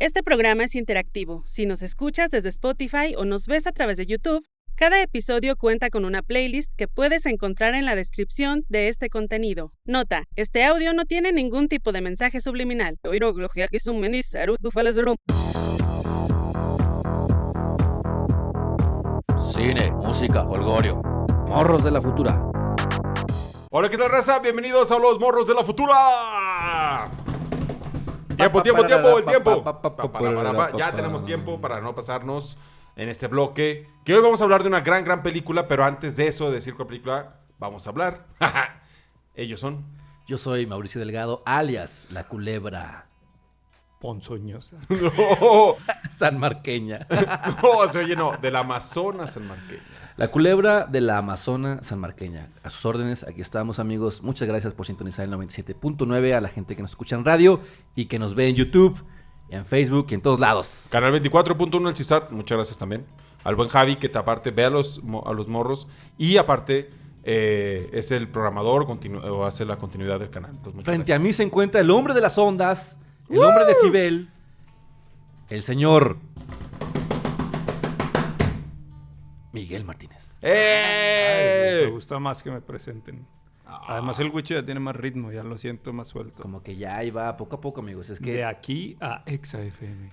Este programa es interactivo. Si nos escuchas desde Spotify o nos ves a través de YouTube, cada episodio cuenta con una playlist que puedes encontrar en la descripción de este contenido. Nota, este audio no tiene ningún tipo de mensaje subliminal. Cine, música, holgorio. Morros de la Futura. Hola, ¿qué tal, raza? Bienvenidos a los Morros de la Futura. Tiempo, el tiempo. Ya tenemos tiempo para no pasarnos en este bloque. Que hoy vamos a hablar de una gran película, pero antes de eso, de decir cuál película vamos a hablar. Ellos son. Yo soy Mauricio Delgado, alias La Culebra Ponzoñosa. No, Sanmarqueña. no, se oye, no, del Amazonas Sanmarqueña. La Culebra de la Amazona Sanmarqueña. A sus órdenes, aquí estamos, amigos. Muchas gracias por sintonizar el 97.9, a la gente que nos escucha en radio y que nos ve en YouTube, en Facebook y en todos lados. Canal 24.1 el CISAT, muchas gracias también. Al buen Javi, que aparte ve a los morros y aparte es el programador o hace la continuidad del canal. Entonces, Frente a mí se encuentra el hombre de las ondas, el hombre de Cibel, el señor Miguel Martínez. Me gusta más que me presenten. Además el Wicho ya tiene más ritmo, ya lo siento más suelto. Como que ya ahí va poco a poco, amigos. Es que De aquí a Exa FM.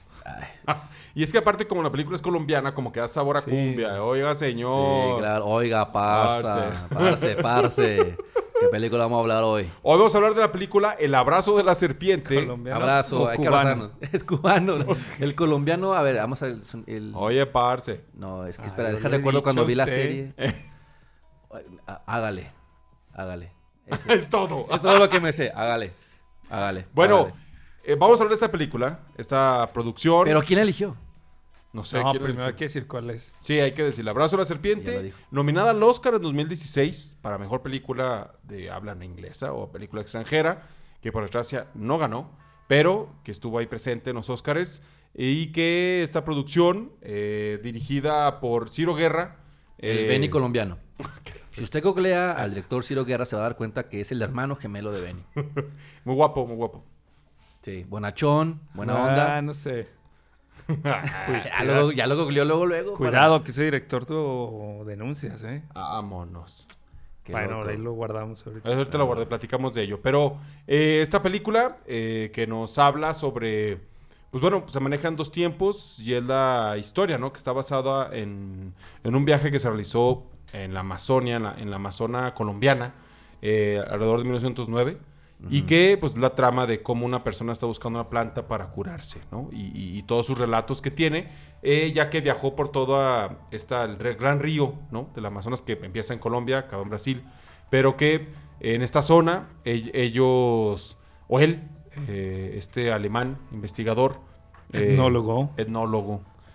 Y es que aparte, como la película es colombiana, como que da sabor a cumbia. Oiga, señor. Sí, claro. Oiga, parce. ¿Qué película vamos a hablar hoy? Hoy vamos a hablar de la película El abrazo de la serpiente. Colombiano Abrazo, o hay que cubano. abrazarnos. Es cubano. El colombiano, a ver, vamos a ver el... Oye, parce. No, es que Ay, espera, yo deja le he recuerdo dicho cuando a vi la usted. serie. Hágale. Ese. Es todo. Es todo lo que me sé. Hágale. Bueno, hágale. vamos a hablar de esta película, esta producción. Pero ¿quién la eligió? No sé. No, ¿quién primero lo hay dijo? que decir cuál es. Sí, hay que decir. El abrazo de la Ya lo serpiente, dijo. nominada al Oscar en 2016 para mejor película de habla no inglesa o película extranjera, que por desgracia no ganó, pero que estuvo ahí presente en los Oscars, y que esta producción, dirigida por Ciro Guerra. El Benny colombiano. Si usted googlea al director Ciro Guerra, se va a dar cuenta que es el hermano gemelo de Benny. Muy guapo, muy guapo. Sí, bonachón, buena onda. No sé. Ya lo googleó luego. Cuidado que ese director tuvo denuncias, ¿eh? Vámonos. Qué bueno, loco. ahí lo guardamos ahorita. Eso te lo guardé, platicamos de ello. Pero esta película que nos habla sobre... Pues bueno, se manejan dos tiempos y es la historia, ¿no? Que está basada en un viaje que se realizó en la Amazonia, en la Amazona colombiana, alrededor de 1909. Y que, pues, la trama de cómo una persona está buscando una planta para curarse, ¿no? Y todos sus relatos que tiene, ya que viajó por todo el gran río, ¿no? Del Amazonas, que empieza en Colombia, acaba en Brasil, pero que en esta zona, ellos, o él, este alemán, investigador, Etnólogo.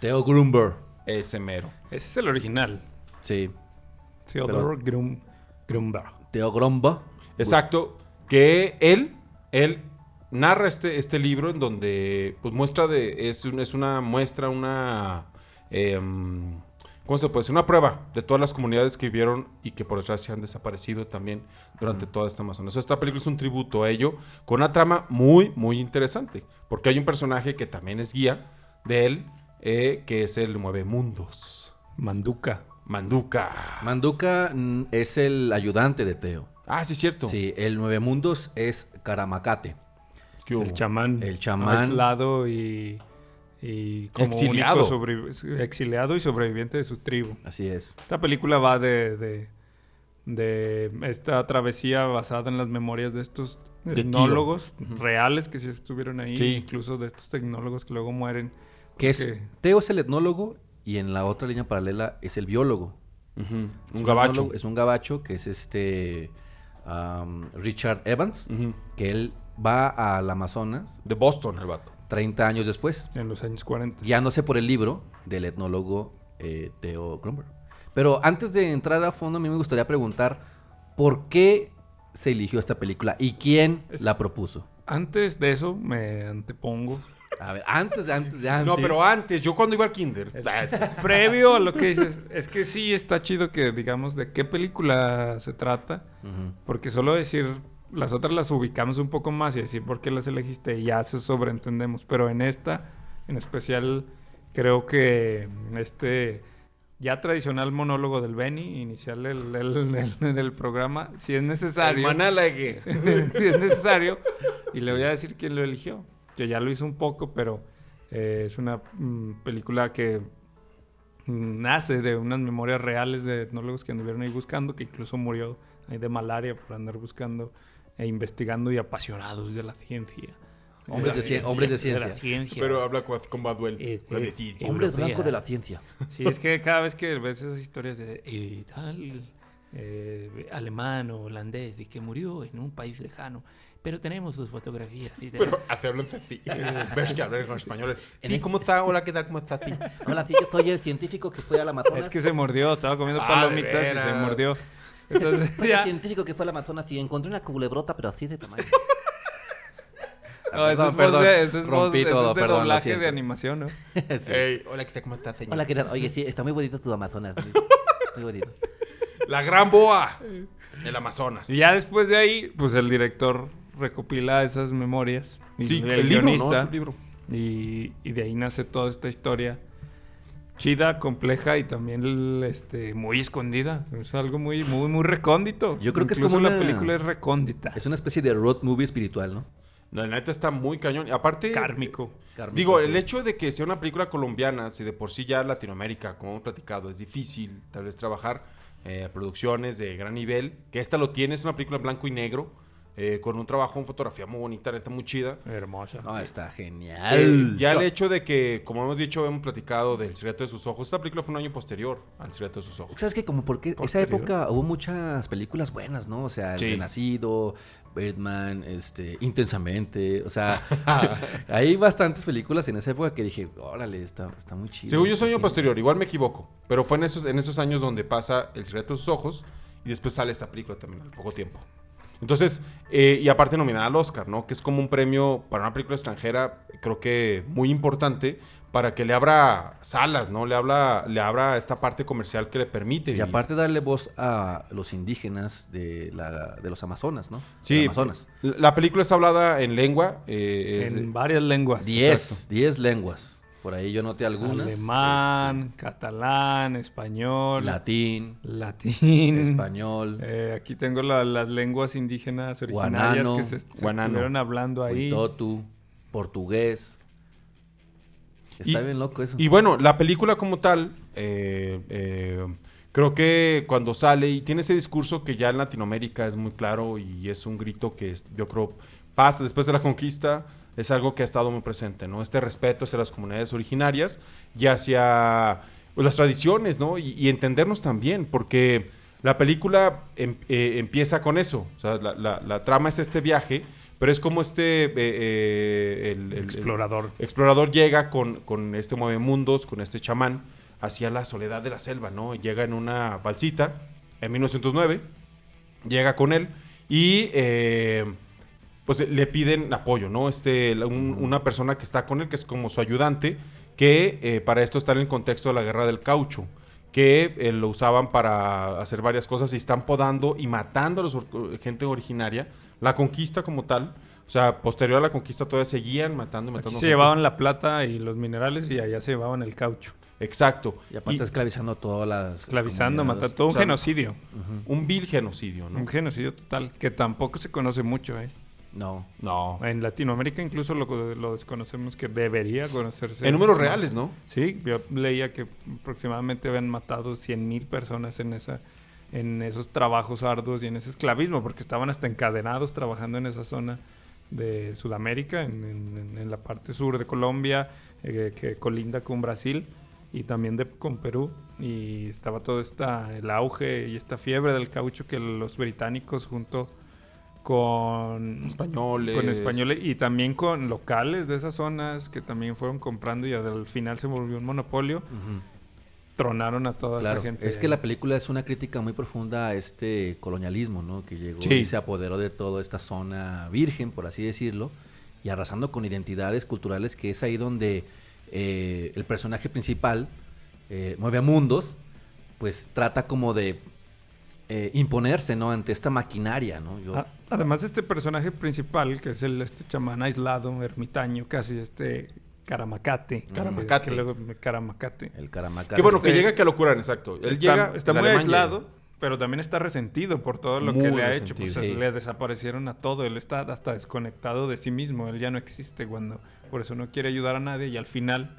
Theo Grunberg. ese mero. Ese es el original. Sí. Theodor Grunberg. Theo Grunberg. Exacto, que él narra este libro en donde pues es una muestra, ¿cómo se puede decir? Una prueba de todas las comunidades que vivieron y que por desgracia han desaparecido también durante toda esta Amazonas. Esta película es un tributo a ello, con una trama muy interesante, porque hay un personaje que también es guía de él, que es el Muevemundos. Manduca. Manduca es el ayudante de Theo. Ah, sí, cierto. Sí, el Nueve Mundos es Caramacate. ¿Qué hubo? El chamán. El chamán. Aislado y como Exiliado. exiliado y sobreviviente de su tribu. Así es. Esta película va de esta travesía basada en las memorias de estos De etnólogos tío. reales que sí estuvieron ahí, Sí. incluso de estos tecnólogos que luego mueren. Que es, Porque- Theo es el etnólogo y en la otra línea paralela es el biólogo. Ujú. Es Un gabacho. etnólogo, es un gabacho que es Richard Evans, Ujú. que él va al Amazonas De Boston, el vato. 30 años después, En los años 40. guiándose por el libro del etnólogo Theo Grunberg. Pero antes de entrar a fondo, a mí me gustaría preguntar ¿por qué se eligió esta película y quién la propuso? Antes de eso, me antepongo. A ver, antes. No, pero antes, yo cuando iba al kinder. Previo a lo que dices, es que sí está chido que digamos de qué película se trata, Ujú. porque solo decir las otras las ubicamos un poco más y decir por qué las elegiste y ya eso sobreentendemos, pero en esta En especial, creo que ya tradicional monólogo del Benny, inicial del programa, si es necesario. El Manalague. Si es necesario. Y le voy a decir quién lo eligió. Que ya lo hizo un poco, pero es una película que nace de unas memorias reales de etnólogos que anduvieron ahí buscando, que incluso murió ahí de malaria por andar buscando e investigando y apasionados de la ciencia. Hombres de ciencia. De la ciencia. Pero habla con Baduel. Hombre blanco de la ciencia. Sí, es que cada vez que ves esas historias de tal alemán o holandés y que murió en un país lejano, pero tenemos sus fotografías. Y Pero hace hablan así. Ves que hablan con españoles. Sí, ¿cómo está? Hola, ¿qué tal? ¿Cómo está? Sí. Hola, sí que soy el científico que fue al Amazonas. Es que se mordió, estaba comiendo palomitas y se mordió. Entonces, Soy el científico que fue al Amazonas y encontré una culebrota, pero así de tamaño. No, eso es perdón, rompí todo, eso es de perdón, lo doblaje siento. de animación, ¿no? Sí. Hey, hola, ¿qué tal? ¿Cómo está, señor? Hola, ¿qué tal? Oye, sí, está muy bonito tu Amazonas. Muy bonito. La gran boa del Amazonas. Y ya después de ahí, pues el director recopila esas memorias. Y Sí, el libro, ¿no? guionista. Es un libro. Y de ahí nace toda esta historia chida, compleja y también muy escondida. Es algo muy, muy, muy recóndito. Yo creo que es Incluso como la una- película es recóndita. Es una especie de road movie espiritual, ¿no? La neta está muy cañón. Y aparte, Kármico. Kármico, digo, sí. el hecho de que sea una película colombiana, si de por sí ya Latinoamérica, como hemos platicado, es difícil tal vez trabajar producciones de gran nivel, que esta lo tiene, es una película en blanco y negro, con un trabajo en fotografía muy bonita, neta muy chida. Hermosa. No, está genial. Ya el hecho de que, como hemos dicho, hemos platicado del Secreto de sus Ojos, esta película fue un año posterior al Secreto de sus Ojos. ¿Sabes qué? Como porque esa Posterior. época hubo muchas películas buenas, ¿no? O sea, El Sí. Renacido, Birdman, Intensamente. O sea, hay bastantes películas en esa época que dije, órale, está muy chido. Según yo, es un año Sí. posterior, igual me equivoco, pero fue en esos años donde pasa El Secreto de sus Ojos y después sale esta película también al poco tiempo. Entonces, y aparte nominada al Oscar, ¿no? Que es como un premio para una película extranjera, creo que muy importante para que le abra salas, ¿no? Le abra esta parte comercial que le permite Y vivir. aparte darle voz a los indígenas de los Amazonas, ¿no? Sí, De Amazonas. la película está hablada en lengua. es- En varias lenguas. 10 lenguas. Por ahí yo noté algunas. Alemán, catalán, español, Latín, latín. español, Aquí tengo las lenguas indígenas originarias Guanano, que se guanano, estuvieron hablando ahí. huitotu, portugués. Está Y- bien loco eso. Y bueno, la película como tal, creo que cuando sale y tiene ese discurso que ya en Latinoamérica es muy claro y es un grito que yo creo pasa después de la conquista, es algo que ha estado muy presente, ¿no? Este respeto hacia las comunidades originarias y hacia pues, las tradiciones, ¿no? Y entendernos también, porque la película empieza con eso, o sea, la trama es este viaje, pero es como el explorador llega con este muevemundos, con este chamán, hacia la soledad de la selva, ¿no? Llega en una balsita en 1909, llega con él y pues le piden apoyo, ¿no? Una persona que está con él, que es como su ayudante, que para esto está en el contexto de la guerra del caucho, que lo usaban para hacer varias cosas y están podando y matando a la gente originaria. La conquista como tal, o sea, posterior a la conquista todavía seguían matando y Aquí matando se gente. llevaban la plata y los minerales y allá se llevaban el caucho. Exacto. Y aparte esclavizando a todas las Esclavizando, comunidades. matando. Todo un O sea, genocidio. Un vil genocidio, ¿no? Un genocidio total. Que tampoco se conoce mucho, ¿eh? No. No. En Latinoamérica incluso lo desconocemos, que debería conocerse. En números reales, ¿no? Sí, yo leía que aproximadamente habían matado 100,000 personas en esos trabajos arduos y en ese esclavismo, porque estaban hasta encadenados trabajando en esa zona de Sudamérica, en la parte sur de Colombia, que colinda con Brasil y también con Perú. Y estaba todo el auge y esta fiebre del caucho que los británicos junto con españoles y también con locales de esas zonas que también fueron comprando y al final se volvió un monopolio. Ujú. Tronaron a toda Claro, esa gente. es que la película es una crítica muy profunda a este colonialismo, ¿no? Que llegó Sí. y se apoderó de toda esta zona virgen, por así decirlo, y arrasando con identidades culturales, que es ahí donde el personaje principal, Mueve a Mundos, pues trata como de imponerse, ¿no? Ante esta maquinaria, ¿no? Además, este personaje principal, que es este chamán aislado, ermitaño, casi Caramacate. Caramacate. Que luego Caramacate. El Caramacate. Qué bueno, que llega que lo curan, exacto. Él llega, Está el muy alemán aislado, llega. pero también está resentido por todo lo Muy que le ha hecho. Pues resentido, sí. le desaparecieron a todo. Él está hasta desconectado de sí mismo. Él ya no existe por eso no quiere ayudar a nadie y al final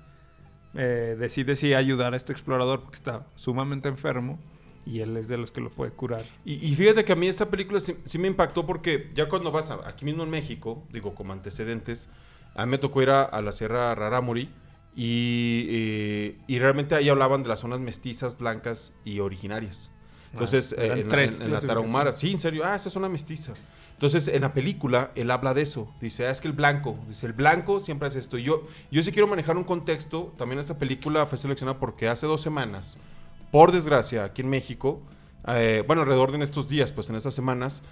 decide sí ayudar a este explorador porque está sumamente enfermo y él es de los que lo puede curar. Y fíjate que a mí esta película sí me impactó porque ya cuando vas aquí mismo en México, digo, como antecedentes, a mí me tocó ir a la Sierra Rarámuri y realmente ahí hablaban de las zonas mestizas, blancas y originarias. Entonces, eran en tres la Tarahumara, sí, en serio, esa zona mestiza. Entonces, en la película, él habla de eso. Dice, es que el blanco siempre hace esto. Y yo sí quiero manejar un contexto. También esta película fue seleccionada porque hace 2 semanas, por desgracia, aquí en México, alrededor de en estos días, pues en estas semanas,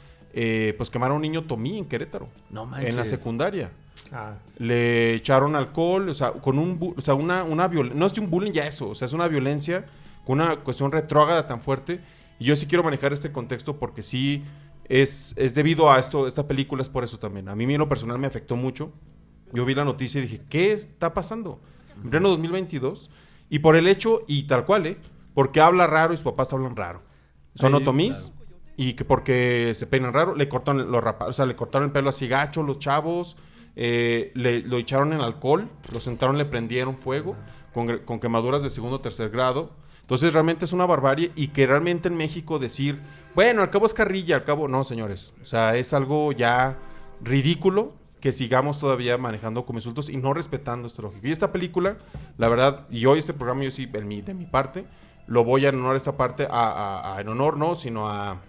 pues quemaron a un niño Tomí en Querétaro. No manches. En la secundaria. Ah, Le echaron alcohol, o sea, con una violencia. No es un bullying ya eso, o sea, es una violencia con una cuestión retrógrada tan fuerte. Y yo sí quiero manejar este contexto porque sí es debido a esto, esta película es por eso también. A mí en lo personal me afectó mucho. Yo vi la noticia y dije, ¿qué está pasando? En pleno 2022. Y por el hecho, y tal cual, porque habla raro y sus papás hablan raro. Son ahí, otomís y que porque se peinan raro, le cortaron le cortaron el pelo así gacho los chavos, lo echaron en alcohol, lo sentaron, le prendieron fuego con quemaduras de 2º o 3er grado. Entonces realmente es una barbarie y que realmente en México decir, bueno, al cabo es carrilla, al cabo no, señores. O sea, es algo ya ridículo que sigamos todavía manejando como insultos y no respetando esta lógica. Y esta película, la verdad, y hoy este programa yo sí, de mi parte, lo voy a en honor a esta parte, en honor no, sino a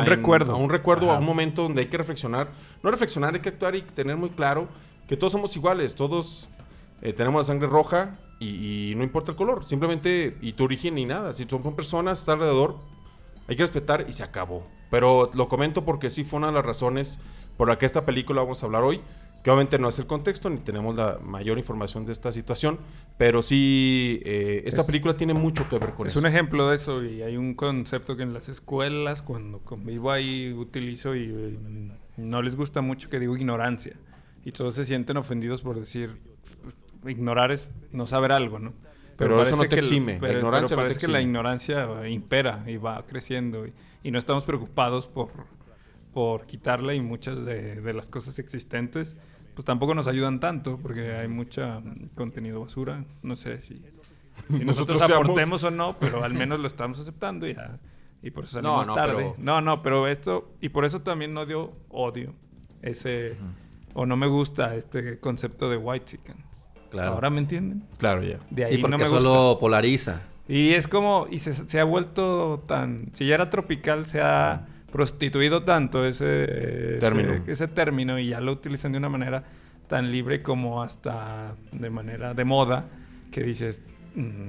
un recuerdo. A un recuerdo, Ajá. a un momento donde hay que reflexionar. No reflexionar, hay que actuar y tener muy claro que todos somos iguales, todos tenemos la sangre roja y no importa el color, simplemente, y tu origen ni nada. Si son personas, está alrededor, hay que respetar y se acabó. Pero lo comento porque sí fue una de las razones por la que esta película vamos a hablar hoy, que obviamente no es el contexto, ni tenemos la mayor información de esta situación, pero sí, esta película tiene mucho que ver con es eso. un ejemplo de eso y hay un concepto que en las escuelas, cuando convivo ahí, utilizo y no les gusta mucho que digo ignorancia. Y todos se sienten ofendidos por decir, ignorar es no saber algo, ¿no? Pero eso parece no te que exime, la ignorancia no te parece que la exime. ignorancia impera y va creciendo y no estamos preocupados por quitarla y muchas de las cosas existentes pues tampoco nos ayudan tanto porque hay mucha contenido basura. No sé si nosotros seamos- aportemos o no, pero al menos lo estamos aceptando y por eso salimos No, tarde. pero- Pero esto, y por eso también odio ese, o no me gusta este concepto de white chickens. Claro. ¿Ahora me entienden? Claro, ya. De ahí Sí, porque no me gusta. solo polariza. Y es como, se ha vuelto tan, si ya era tropical, se ha prostituido tanto ese término y ya lo utilizan de una manera tan libre como hasta de manera de moda, que dices,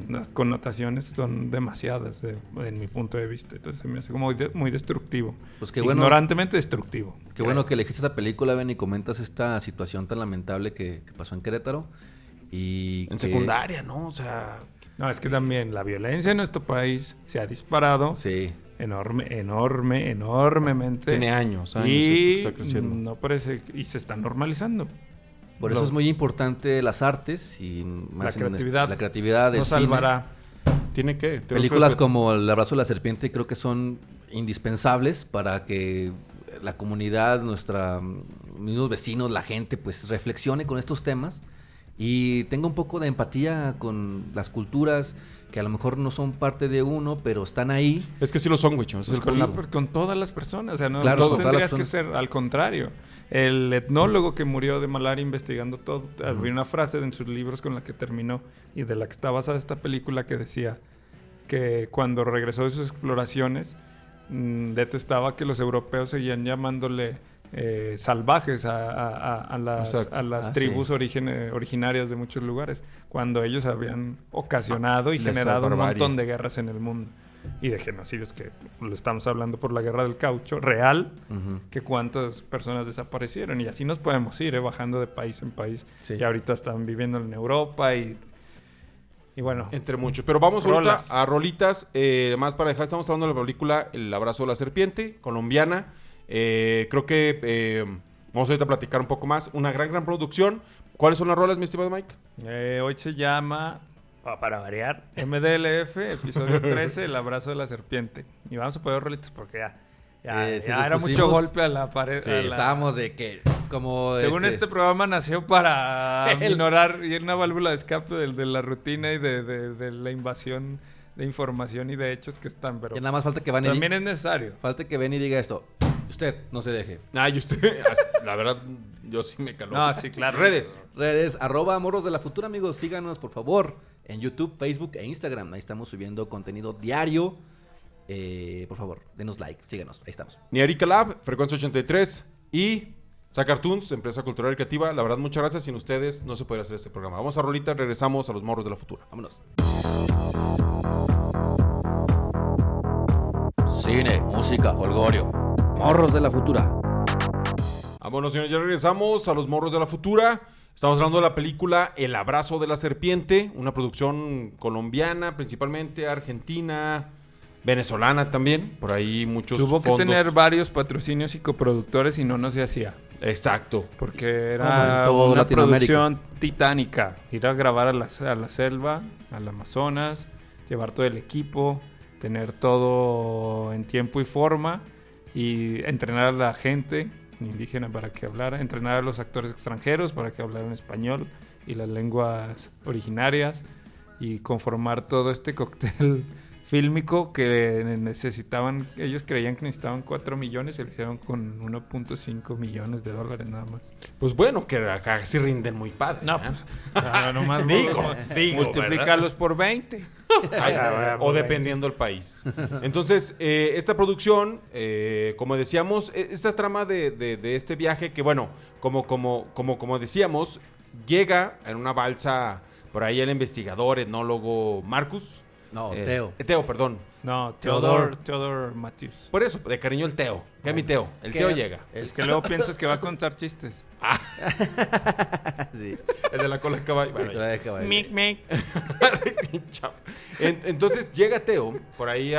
las connotaciones son demasiadas en mi punto de vista. Entonces se me hace como muy destructivo. Pues qué bueno. Ignorantemente destructivo. Qué bueno que elegiste esta película, Ben, y comentas esta situación tan lamentable que pasó en Querétaro. Y En que- secundaria, ¿no? O sea, No, es que también la violencia en nuestro país se ha disparado Sí. enormemente. tiene años esto que Y está creciendo. no parece, y se está normalizando. Por eso es muy importante las artes y más La en creatividad. la creatividad del Nos cine. salvará. Tiene que. Películas como El abrazo de la serpiente creo que son indispensables para que la comunidad, mismos vecinos, la gente, pues reflexione con estos temas y tenga un poco de empatía con las culturas que a lo mejor no son parte de uno, pero están ahí. Es que sí lo son, güey. Ese es el Con, punto. con todas las personas. O sea, no, Claro, no con todas las tendrías que personas. ser al contrario. El etnólogo que murió de malaria investigando todo, había una frase en sus libros con la que terminó y de la que está basada esta película que decía que cuando regresó de sus exploraciones detestaba que los europeos seguían llamándole salvajes a las Exacto. tribus originarias de muchos lugares, cuando ellos habían ocasionado y esa generado un barbarie. montón de guerras en el mundo y de genocidios, que lo estamos hablando por la guerra del caucho real, Ujú. que cuántas personas desaparecieron, y así nos podemos ir bajando de país en país. Sí. Y ahorita están viviendo en Europa y bueno, Entre muchos. Pero vamos Rolas. ahorita a rolitas. Más para dejar, estamos hablando de la película El abrazo de la serpiente, colombiana. Creo que vamos ahorita a platicar un poco más. Una gran producción. ¿Cuáles son las rolas, mi estimado Mike? Hoy se llama, para variar, MDLF, episodio 13, El abrazo de la serpiente. Y vamos a poner rolitos porque ya Si era los mucho pusimos, golpe a la pared. Sí, a la- estábamos de que, como... Según este programa nació para El- ignorar y una válvula de escape de la rutina y de la invasión de información y de hechos que están, pero Ya nada más falta que Benny también es necesario. falta que Benny diga esto. Usted, no se deje. Ay, usted, la verdad, yo sí me caló. No, sí, claro. Redes. Redes, @Morros de la Futura, amigos. Síganos, por favor, en YouTube, Facebook e Instagram. Ahí estamos subiendo contenido diario. Por favor, denos like, síganos. Ahí estamos. Niarica Lab, Frecuencia 83 y Sacartoons, empresa cultural y creativa. La verdad, muchas gracias. Sin ustedes no se podría hacer este programa. Vamos a rolita, regresamos a los Morros de la Futura. Vámonos. Cine, música, folgorio. Morros de la Futura. Vámonos, señores, ya regresamos a los Morros de la Futura. Estamos hablando de la película El abrazo de la serpiente, una producción colombiana, principalmente argentina, venezolana también. Por ahí muchos Tuvo que fondos. tener varios patrocinios y coproductores y no se hacía. Exacto. Porque Como en era todo una Latinoamérica. producción titánica. Ir a grabar a la selva, al Amazonas, llevar todo el equipo, tener todo en tiempo y forma y entrenar a la gente indígena para que hablara, entrenar a los actores extranjeros para que hablaran español y las lenguas originarias y conformar todo este cóctel fílmico que necesitaban, ellos creían que necesitaban 4 millones, se lo hicieron con 1.5 millones de dólares nada más. Pues bueno, que acá sí rinden muy padre. No, ¿eh? pues, nomás digo, multiplícalos por 20. Ay, o dependiendo del país. Entonces, esta producción, como decíamos, esta trama de este viaje que, bueno, como decíamos, llega en una balsa por ahí el investigador, etnólogo Marcus. No, Teo. Teo, perdón. No, Teodor. Theodore Matthews. Por eso, de cariño el Teo. Que es mi Teo. El ¿Qué? Teo llega. Es que luego piensas que va a contar chistes. Sí. El de la cola de caballo. Bueno, ya. Mic, mic. Chao. Entonces llega Teo por ahí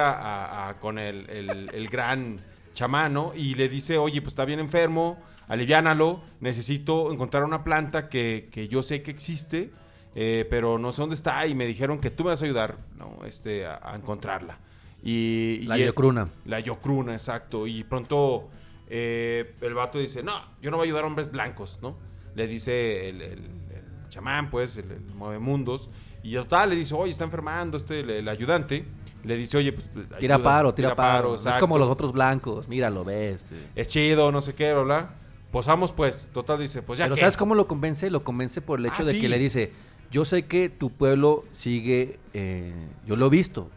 con el gran chamano y le dice, oye, pues está bien enfermo, aliviánalo, necesito encontrar una planta que yo sé que existe, pero no sé dónde está y me dijeron que tú me vas a ayudar, ¿no? A encontrarla. La yocruna. La yocruna, exacto. Y pronto el vato dice, no, yo no voy a ayudar a hombres blancos, ¿no? Le dice el chamán, pues, el muevemundos. Y total, le dice, oye, está enfermando el ayudante. Le dice, oye, pues... Tira paro. No es exacto. como los otros blancos. Míralo, ves. Es chido, no sé qué, bla, bla. Posamos, pues. Total, dice, pues ya Pero que... ¿sabes cómo lo convence? Lo convence por el hecho de sí. que le dice, yo sé que tu pueblo sigue, yo lo he visto.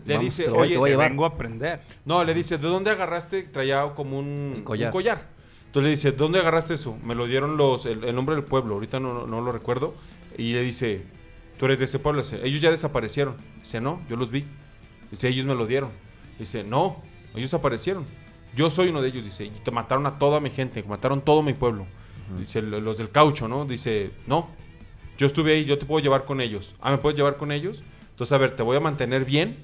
Le dice, te voy oye, a llevar. Vengo a aprender. No, le dice, ¿de dónde agarraste? Traía como un collar. un collar. Entonces le dice, ¿dónde agarraste eso? Me lo dieron el nombre del pueblo, ahorita no lo recuerdo. Y le dice, tú eres de ese pueblo. Dice, ellos ya desaparecieron. Dice, no, yo los vi. Dice, ellos me lo dieron. Dice, no, ellos aparecieron. Yo soy uno de ellos, dice, y te mataron a toda mi gente, mataron todo mi pueblo. Dice, los del caucho, ¿no? Dice, no, yo estuve ahí, yo te puedo llevar con ellos. Ah, ¿me puedes llevar con ellos? Entonces, a ver, te voy a mantener bien,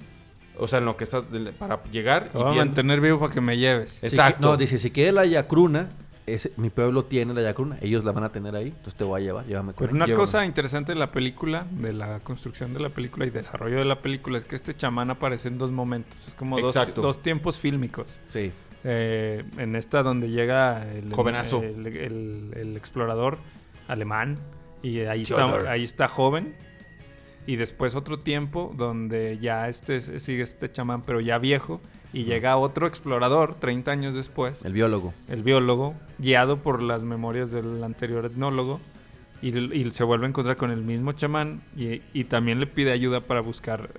o sea, en lo que estás, para llegar. Te voy a mantener vivo para que me lleves. Exacto. No, dice, si quieres la yacruna, mi pueblo tiene la yacruna, ellos la van a tener ahí, entonces te voy a llevar, llévame con Pero una ellos. cosa interesante de la película, de la construcción de la película y desarrollo de la película, es que este chamán aparece en 2 momentos. Es como dos tiempos fílmicos. Sí. En esta donde llega Jovenazo. el explorador alemán y ahí Theodor. está joven. Y después otro tiempo donde ya sigue este chamán, pero ya viejo. Y llega otro explorador 30 años después. El biólogo. El biólogo, guiado por las memorias del anterior etnólogo. Y se vuelve a encontrar con el mismo chamán. Y también le pide ayuda para buscar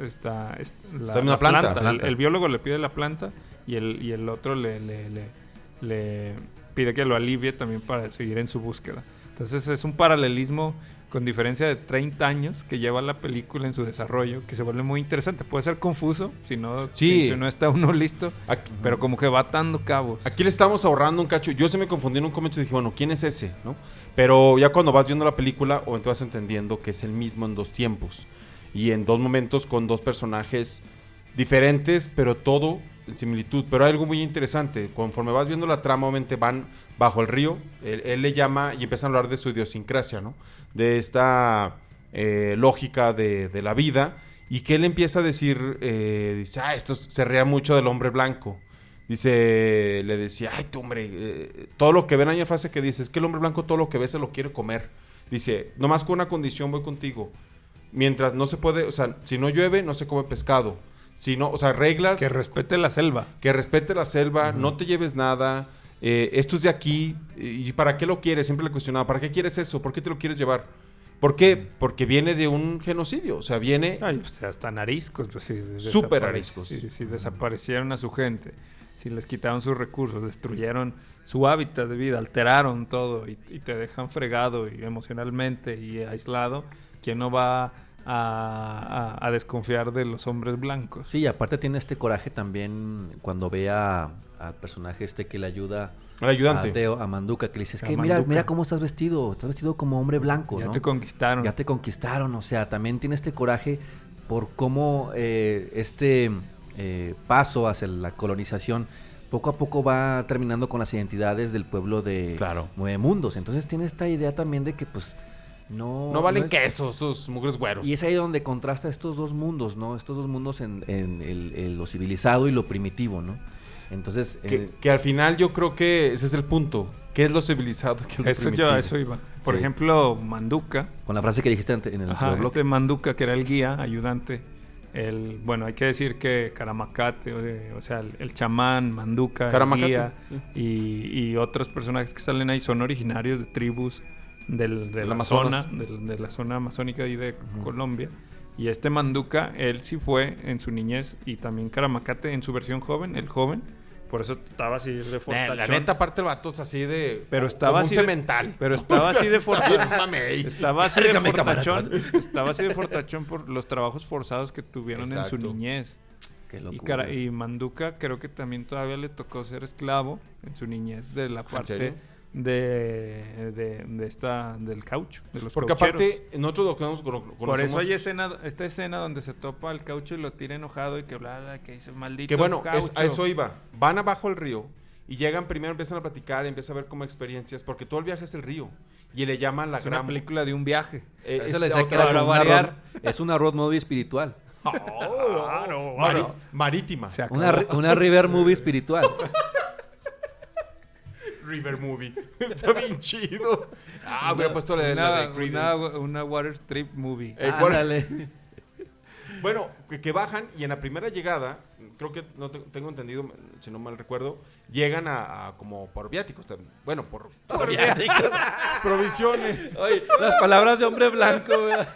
una planta. El biólogo le pide la planta. Y el otro le pide que lo alivie también para seguir en su búsqueda. Entonces es un paralelismo con diferencia de 30 años que lleva la película en su desarrollo, que se vuelve muy interesante. Puede ser confuso si no está uno listo, pero como que va atando cabos. Aquí le estamos ahorrando un cacho. Yo se me confundí en un comentario y dije, bueno, ¿quién es ese? ¿No? Pero ya cuando vas viendo la película, o vas entendiendo que es el mismo en 2 tiempos. Y en 2 momentos con 2 personajes diferentes, pero todo similitud, pero hay algo muy interesante. Conforme vas viendo la trama, obviamente van bajo el río. Él le llama y empiezan a hablar de su idiosincrasia, ¿no? De esta lógica de la vida. Y que él empieza a decir, dice, esto se rea mucho del hombre blanco. Dice, le decía, ay, tú, hombre, todo lo que ven, hay una frase que dice, es que el hombre blanco todo lo que ve se lo quiere comer. Dice, nomás con una condición voy contigo. Mientras no se puede, o sea, si no llueve, no se come pescado. Si no, o sea, reglas. Que respete la selva. Que respete la selva, no te lleves nada. Esto es de aquí. ¿Y para qué lo quieres? Siempre le cuestionaba, ¿para qué quieres eso? ¿Por qué te lo quieres llevar? ¿Por qué? Porque viene de un genocidio. O sea, viene... Ay, o sea, hasta ariscos. Pues, si súper ariscos. Si desaparecieron a su gente, si les quitaron sus recursos, destruyeron su hábitat de vida, alteraron todo y te dejan fregado y emocionalmente y aislado, ¿quién no va a desconfiar de los hombres blancos? Sí, y aparte tiene este coraje también cuando ve al personaje que le ayuda... El ayudante. A Teo, a Manduka, que le dice, es que Manduka. mira cómo estás vestido como hombre blanco, Ya ¿no? te conquistaron. Ya te conquistaron, o sea, también tiene este coraje por cómo paso hacia la colonización poco a poco va terminando con las identidades del pueblo de Nueve Mundos. Entonces tiene esta idea también de que pues no valen es... queso, esos mugres güeros. Y es ahí donde contrasta estos dos mundos, ¿no? Estos dos mundos en lo civilizado y lo primitivo, ¿no? Entonces... Que al final yo creo que ese es el punto. ¿Qué es lo civilizado? ¿Qué es lo primitivo? Eso iba. Por ejemplo, Manduka. Con la frase que dijiste en el Ajá, bloque. Manduka, que era el guía, ayudante. Bueno, hay que decir que Karamacate, o sea, el chamán, Manduka, el guía, y otros personajes que salen ahí son originarios de tribus de la zona, de la zona amazónica ahí de Colombia. Y Manduka, él sí fue en su niñez, y también Karamacate en su versión joven, el joven. Por eso estaba así de fortachón. La neta, aparte el vato es así de... Pero estaba como así un cemental. Pero estaba así de fortachón. Estaba así de Cárgame, fortachón. camarada. Estaba así de fortachón por los trabajos forzados que tuvieron en su niñez. Qué locura. Y Manduka creo que también todavía le tocó ser esclavo en su niñez de la parte del caucho, de los porque caucheros. aparte nosotros lo que conocemos... Por eso hay esta escena donde se topa al caucho y lo tira enojado y que bla, que dice maldito que bueno, caucho. a eso iba. Van abajo al río y llegan primero, empiezan a platicar, empiezan a ver como experiencias, porque todo el viaje es el río. Y le llaman la gran... una película de un viaje. Eso le decía que era como es una road movie espiritual. Marítima. Una river movie espiritual. River Movie. Está bien chido. Hubiera puesto la de Creedence. Una water trip movie. Ándale. Bueno, que bajan y en la primera llegada, creo que no tengo entendido, si no mal recuerdo, llegan a como por viáticos. Bueno, por viáticos. Provisiones. Oye, las palabras de hombre blanco, ¿verdad?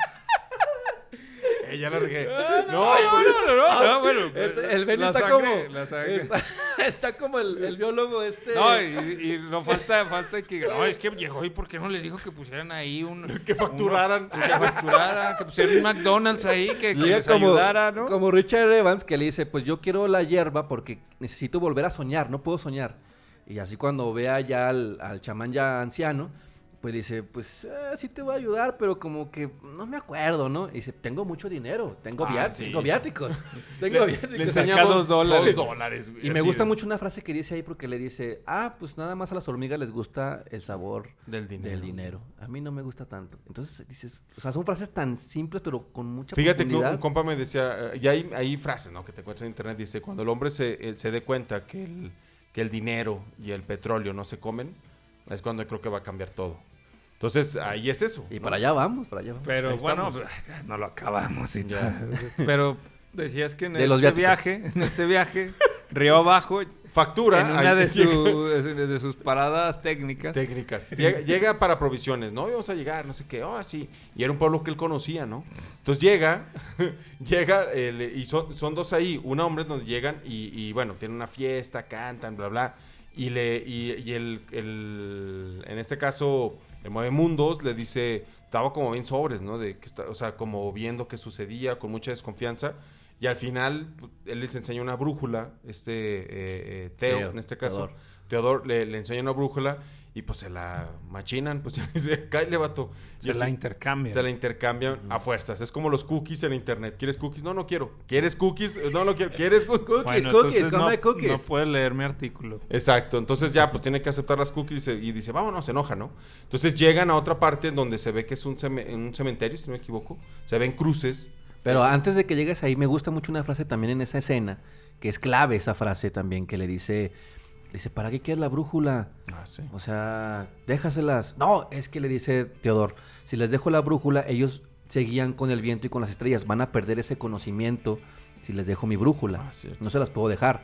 Ya la regué. No, bueno. El Benny está como el biólogo No, y no falta que... No, es que llegó y ¿por qué no les dijo que pusieran ahí que facturaran. Que pusieran un McDonald's ahí, que les ayudara, ¿no? Como Richard Evans, que le dice, pues yo quiero la hierba porque necesito volver a soñar, no puedo soñar. Y así cuando vea ya al chamán ya anciano, pues dice, pues sí te voy a ayudar, pero como que no me acuerdo, ¿no? Y dice, tengo mucho dinero, tengo viáticos. Le enseñamos $2. Y me gusta mucho una frase que dice ahí porque le dice, pues nada más a las hormigas les gusta el sabor del dinero. A mí no me gusta tanto. Entonces dices, o sea, son frases tan simples pero con mucha Fíjate profundidad. que un compa me decía, y hay frases, ¿no? Que te encuentras en internet, dice, cuando el hombre se dé cuenta que el dinero y el petróleo no se comen, es cuando creo que va a cambiar todo. Entonces, ahí es eso. Y ¿no? para allá vamos. Pero bueno, no lo acabamos. Pero decías que en este viaje, río abajo, factura en una de sus paradas técnicas. Llega para provisiones, ¿no? Vamos a llegar, no sé qué. Sí. Y era un pueblo que él conocía, ¿no? Entonces llega y son dos ahí. Un hombre donde llegan y bueno, tienen una fiesta, cantan, bla, bla. Y en este caso, el Mueve Mundos le dice, estaba como bien sobres, ¿no? O sea, como viendo qué sucedía, con mucha desconfianza. Y al final, él les enseña una brújula, Teo, en este caso, Teodor le enseña una brújula. y pues se la machinan, pues ya dice, cállate, vato. Y Se la así, intercambian. se la intercambian a fuerzas. Es como los cookies en internet. ¿Quieres cookies? No, no quiero. ¿Quieres cookies? No, no quiero. ¿Quieres cookies? Bueno, cookies, entonces come cookies. No puede leer mi artículo. Exacto, entonces ya pues tiene que aceptar las cookies y dice, vámonos, se enoja, ¿no? Entonces llegan a otra parte en donde se ve que es un cementerio, si no me equivoco, se ven cruces. Pero antes de que llegues ahí, me gusta mucho una frase también en esa escena, que es clave esa frase también, que le dice, ¿para qué quieres la brújula? Ah, sí. O sea, déjaselas. No, es que le dice Teodor, si les dejo la brújula, ellos se guían con el viento y con las estrellas, van a perder ese conocimiento si les dejo mi brújula. Ah, cierto. No se las puedo dejar.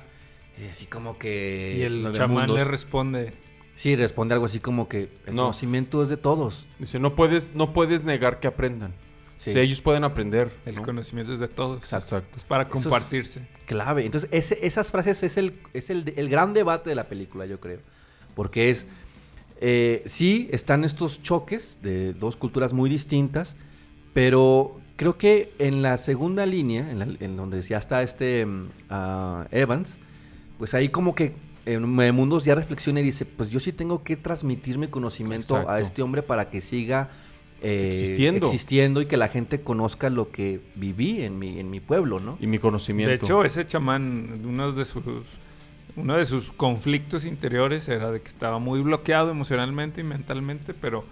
Y así como que... Y el Nueve chamán Mundos- le responde, Sí, responde algo así como que el No. conocimiento es de todos. Dice, no puedes negar que aprendan. Sí. O sea, ellos pueden aprender. el ¿no? conocimiento es de todos. Exacto. Es para Eso es- compartirse. Clave. Entonces, esas frases es el gran debate de la película, yo creo. Porque es... sí, están estos choques de dos culturas muy distintas, pero creo que en la segunda línea, en donde ya está Evans, pues ahí como que en Mundos ya reflexiona y dice, pues yo sí tengo que transmitir mi conocimiento Exacto. a este hombre para que siga... Existiendo. y que la gente conozca lo que viví en mi pueblo, ¿no? Y mi conocimiento. De hecho, ese chamán, uno de sus conflictos interiores era de que estaba muy bloqueado emocionalmente y mentalmente, pero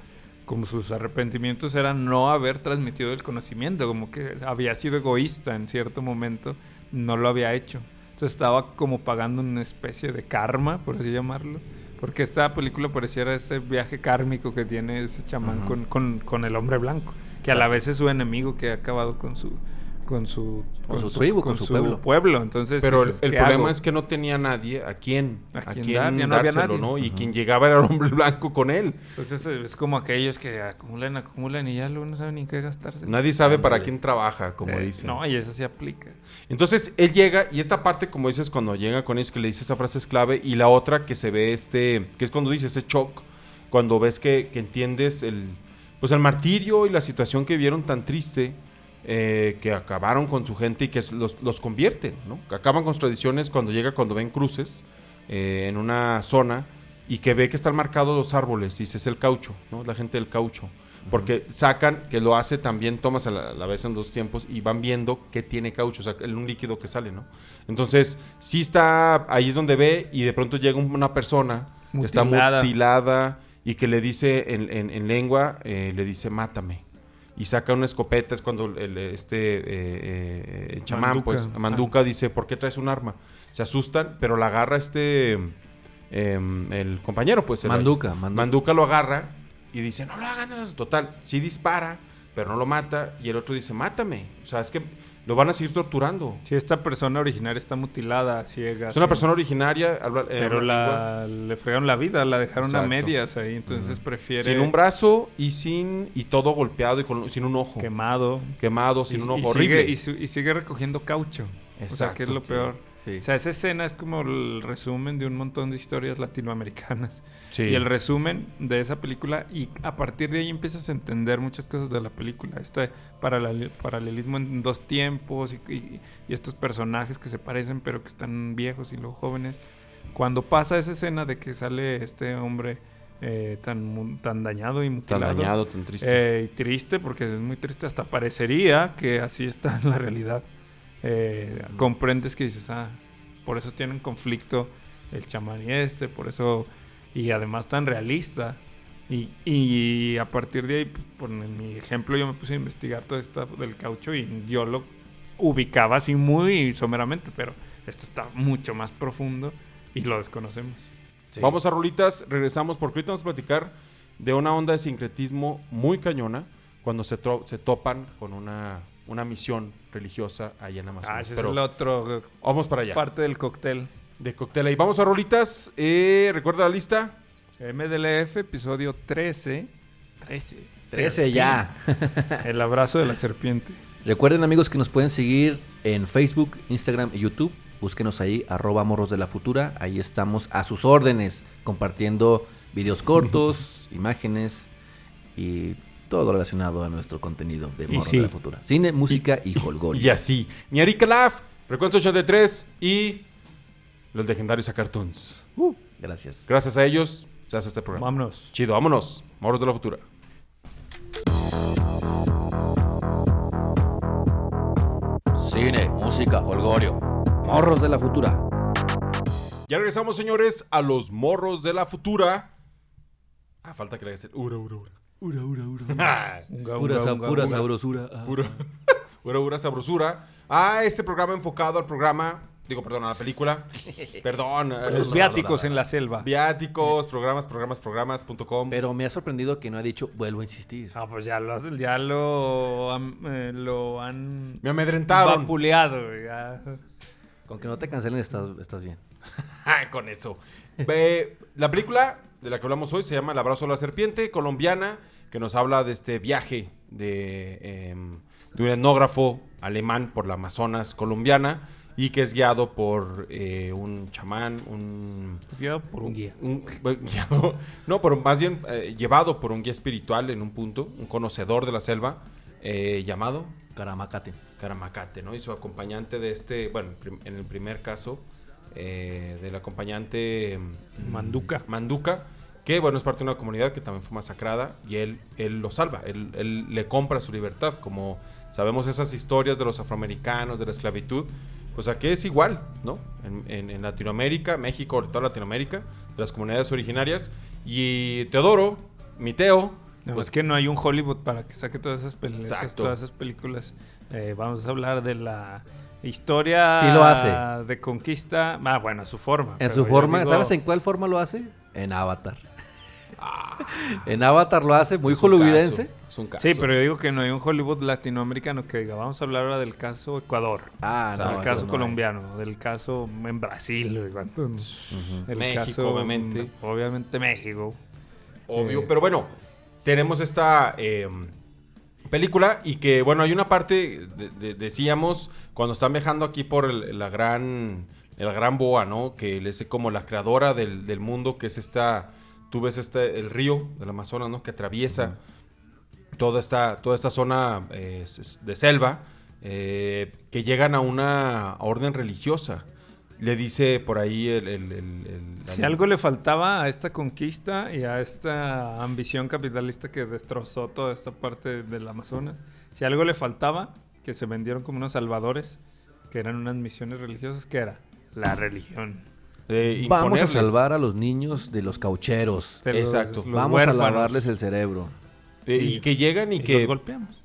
como sus arrepentimientos eran no haber transmitido el conocimiento, como que había sido egoísta en cierto momento, no lo había hecho. Entonces estaba como pagando una especie de karma, por así llamarlo. Porque esta película pareciera ese viaje kármico que tiene ese chamán con el hombre blanco, que a la vez es su enemigo que ha acabado con su tribu, con su pueblo. Entonces, Pero dices, el ¿qué problema hago? es que no tenía nadie a quien dar, ya no había dárselo, nadie. ¿no? Y quien llegaba era el hombre blanco con él. Entonces es como aquellos que acumulan y ya luego no saben ni qué gastarse. Nadie sabe para Ándale. quién trabaja, como dicen. No, y eso sí aplica. Entonces él llega, y esta parte, como dices, cuando llega con ellos, que le dice esa frase es clave, y la otra que se ve que es cuando dice ese shock, cuando ves que entiendes el martirio y la situación que vieron tan triste, que acabaron con su gente y que los convierten, ¿no? Que acaban con sus tradiciones cuando ven cruces en una zona y que ve que están marcados los árboles, y dice, es el caucho, ¿no? La gente del caucho. Porque sacan, que lo hace también Thomas a la vez en dos tiempos, y van viendo que tiene caucho, o sea, un líquido que sale, ¿no? Entonces, sí está, ahí es donde ve, y de pronto llega una persona que está mutilada y que le dice en lengua, le dice, mátame. Y saca una escopeta, es cuando el chamán, Manduca. pues, Manduca dice, ¿por qué traes un arma? Se asustan, pero la agarra el compañero, pues. Manduca. Manduca lo agarra y dice, no lo hagan. Total, sí dispara, pero no lo mata. Y el otro dice, mátame. O sea, es que lo van a seguir torturando. Si esta persona originaria está mutilada, ciega. Es una sí. persona originaria. Pero le fregaron la vida, la dejaron a Exacto. medias ahí. Entonces prefiere... sin un brazo y todo golpeado y sin un ojo. Quemado. Sin un ojo horrible. Y sigue recogiendo caucho. O sea, que es lo Exacto, peor. Sí. O sea, esa escena es como el resumen de un montón de historias latinoamericanas. Sí. Y el resumen de esa película, y a partir de ahí empiezas a entender muchas cosas de la película. Este paralelismo en dos tiempos y estos personajes que se parecen pero que están viejos y luego jóvenes. Cuando pasa esa escena de que sale este hombre tan dañado y mutilado. Tan dañado, tan triste. Y triste, porque es muy triste. Hasta parecería que así está en la realidad. Comprendes que dices, por eso tienen conflicto el chamán y por eso, y además tan realista, y a partir de ahí, pues, en mi ejemplo, yo me puse a investigar todo esto del caucho y yo lo ubicaba así muy someramente, pero esto está mucho más profundo y lo desconocemos. Sí. Vamos a rolitas, regresamos porque ahorita vamos a platicar de una onda de sincretismo muy cañona cuando se topan con una misión religiosa allá en Amazonas. Ese Pero es el otro vamos para allá. parte del cóctel. De cóctel ahí. Vamos a rolitas. ¿Recuerda la lista? MDLF, episodio 13. 13 ya. El abrazo de la serpiente. Recuerden, amigos, que nos pueden seguir en Facebook, Instagram y YouTube. Búsquenos ahí, @morros de la futura. Ahí estamos a sus órdenes, compartiendo videos cortos, imágenes y todo relacionado a nuestro contenido de Morros de la Futura. Cine, música y holgorio. Y así. Niarika Laf, Frecuencia 83 y los legendarios a Cartoons. Gracias. Gracias a ellos se hace este programa. Vámonos. Chido, vámonos. Morros de la Futura. Cine, música, folgorio. Morros de la Futura. Ya regresamos, señores, a los Morros de la Futura. Falta que le hagas el ura. Pura sabrosura. Pura sabrosura. Este programa enfocado al programa... a la película. Perdón. Los viáticos en la selva. Viáticos, programas.com. Pero me ha sorprendido que no ha dicho, vuelvo a insistir. Pues ya lo han Me amedrentaron. vapuleado. Ya. Con que no te cancelen estás bien. Con eso. La película de la que hablamos hoy se llama El abrazo a la serpiente, colombiana, que nos habla de este viaje de un etnógrafo alemán por la Amazonas colombiana y que es guiado por un chamán, Guiado por un guía. pero más bien llevado por un guía espiritual en un punto, un conocedor de la selva llamado Caramacate, ¿no? Y su acompañante de en el primer caso, del acompañante Manduca, que es parte de una comunidad que también fue masacrada y él lo salva, él le compra su libertad, como sabemos esas historias de los afroamericanos, de la esclavitud, pues aquí es igual, ¿no? En Latinoamérica, México, toda Latinoamérica, de las comunidades originarias, y Teodoro, mi Teo... Es que no hay un Hollywood para que saque todas esas películas. Vamos a hablar de la historia sí lo hace. De conquista. A su forma. En su forma, ¿sabes en cuál forma lo hace? En Avatar. En Avatar lo hace muy hollywoodense. Sí, pero yo digo que no hay un Hollywood latinoamericano que diga, vamos a hablar ahora del caso Ecuador. Del caso colombiano, del caso en Brasil. México, obviamente. Obviamente México. Obvio, pero bueno, tenemos esta película y que, hay una parte, decíamos, cuando están viajando aquí por el gran boa, ¿no? Que es como la creadora del mundo, que es tú ves el río del Amazonas, ¿no? Que atraviesa toda esta zona de selva, que llegan a una orden religiosa. Le dice por ahí si algo le faltaba a esta conquista y a esta ambición capitalista que destrozó toda esta parte del Amazonas, si algo le faltaba, que se vendieron como unos salvadores, que eran unas misiones religiosas, ¿qué era? La religión. Vamos a salvar a los niños de los caucheros. Exacto. Vamos a lavarles el cerebro. Y que llegan y que... los golpeamos.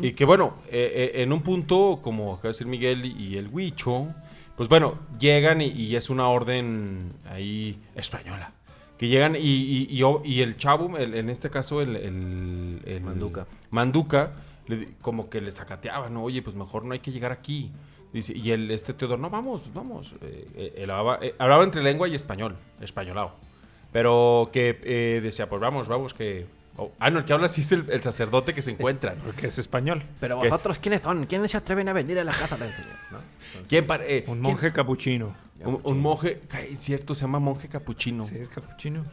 Y que en un punto, como acaba de decir Miguel y el Huicho, pues llegan y es una orden ahí española. Que llegan y el chavo, en este caso el Manduca, como que le sacateaba, ¿no? Oye, pues mejor no hay que llegar aquí. Dice, y Teodoro, no, vamos. Él hablaba entre lengua y españolado. Pero que decía, pues vamos, que... el que habla sí es el sacerdote que se encuentra, ¿no? Porque es español. Pero vosotros, ¿quiénes son? ¿Quiénes se atreven a venir a la casa del Señor? ¿No? Un monje capuchino. Un monje, es cierto, se llama monje capuchino. Sí, es capuchino.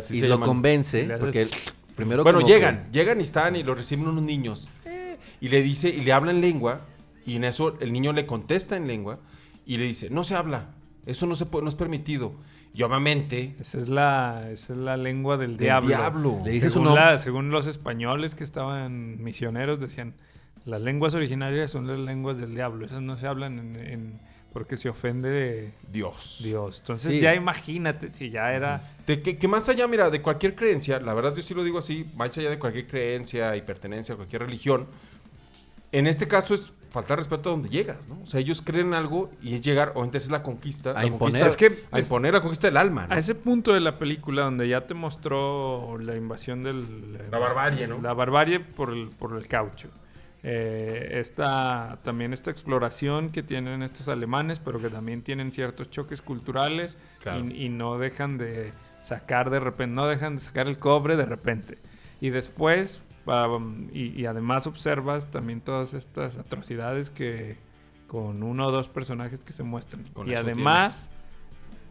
Y lo convence, porque primero... llegan y están y lo reciben unos niños. Y le dice, y le habla en lengua, y en eso el niño le contesta en lengua, y le dice, no se habla, eso no es permitido. Y obviamente... Esa es la lengua del diablo. Le dice según los españoles que estaban misioneros, decían, las lenguas originarias son las lenguas del diablo. Esas no se hablan porque se ofende de Dios. Entonces ya imagínate si ya era... Que más allá, mira, de cualquier creencia, la verdad yo sí lo digo así, más allá de cualquier creencia y pertenencia a cualquier religión, en este caso es faltar respeto a donde llegas, ¿no? O sea, ellos creen algo y es llegar, o entonces es la conquista. A imponer. Imponer la conquista del alma, ¿no? A ese punto de la película donde ya te mostró la invasión la barbarie, ¿no? La barbarie por el caucho. También esta exploración que tienen estos alemanes, pero que también tienen ciertos choques culturales. Claro. Y no dejan de sacar de repente, no dejan de sacar el cobre de repente. Y después... Y además observas también todas estas atrocidades que con uno o dos personajes que se muestran. Y además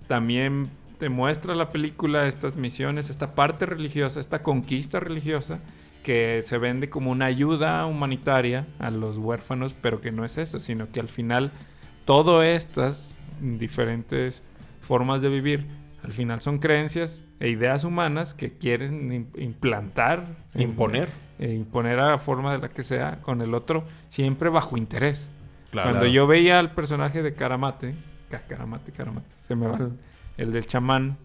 también te muestra la película estas misiones, esta parte religiosa, esta conquista religiosa que se vende como una ayuda humanitaria a los huérfanos, pero que no es eso, sino que al final todas estas diferentes formas de vivir Al final son creencias e ideas humanas que quieren implantar, Imponer. imponer a la forma de la que sea con el otro, siempre bajo interés. Claro. Cuando yo veía al personaje de Karamate, se me va el del chamán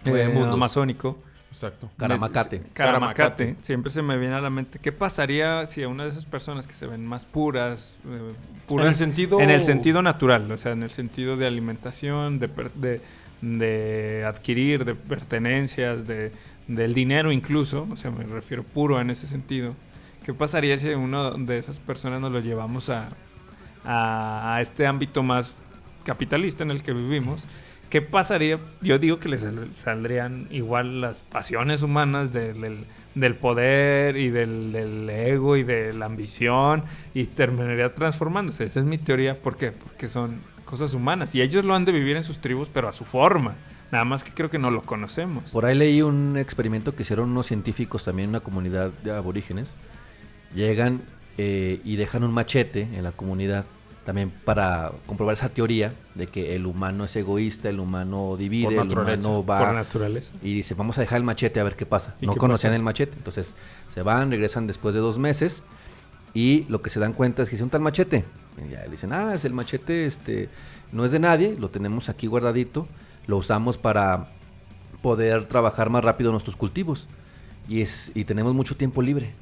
Mundos. amazónico. Exacto. Karamacate. Karamacate. Siempre se me viene a la mente, ¿qué pasaría si a una de esas personas que se ven más puras, En el sentido... en el sentido natural, o sea, en el sentido de alimentación, de adquirir, de pertenencias, del dinero incluso, o sea, me refiero puro en ese sentido. ¿Qué pasaría si uno de esas personas nos lo llevamos a este ámbito más capitalista en el que vivimos? ¿Qué pasaría? Yo digo que les saldrían igual las pasiones humanas del poder y del ego y de la ambición y terminaría transformándose. Esa es mi teoría. ¿Por qué? Porque son cosas humanas y ellos lo han de vivir en sus tribus, pero a su forma. Nada más que creo que no lo conocemos. Por ahí leí un experimento que hicieron unos científicos también en una comunidad de aborígenes. Llegan y dejan un machete en la comunidad también para comprobar esa teoría de que el humano es egoísta, el humano divide, el humano va... Por naturaleza. Y dice, vamos a dejar el machete a ver qué pasa. ¿Y No qué conocían pasa? el machete. Entonces se van, regresan después de 2 meses y lo que se dan cuenta es que es un tal machete. Y ya le dicen, es el machete, no es de nadie, lo tenemos aquí guardadito, lo usamos para poder trabajar más rápido nuestros cultivos y tenemos mucho tiempo libre.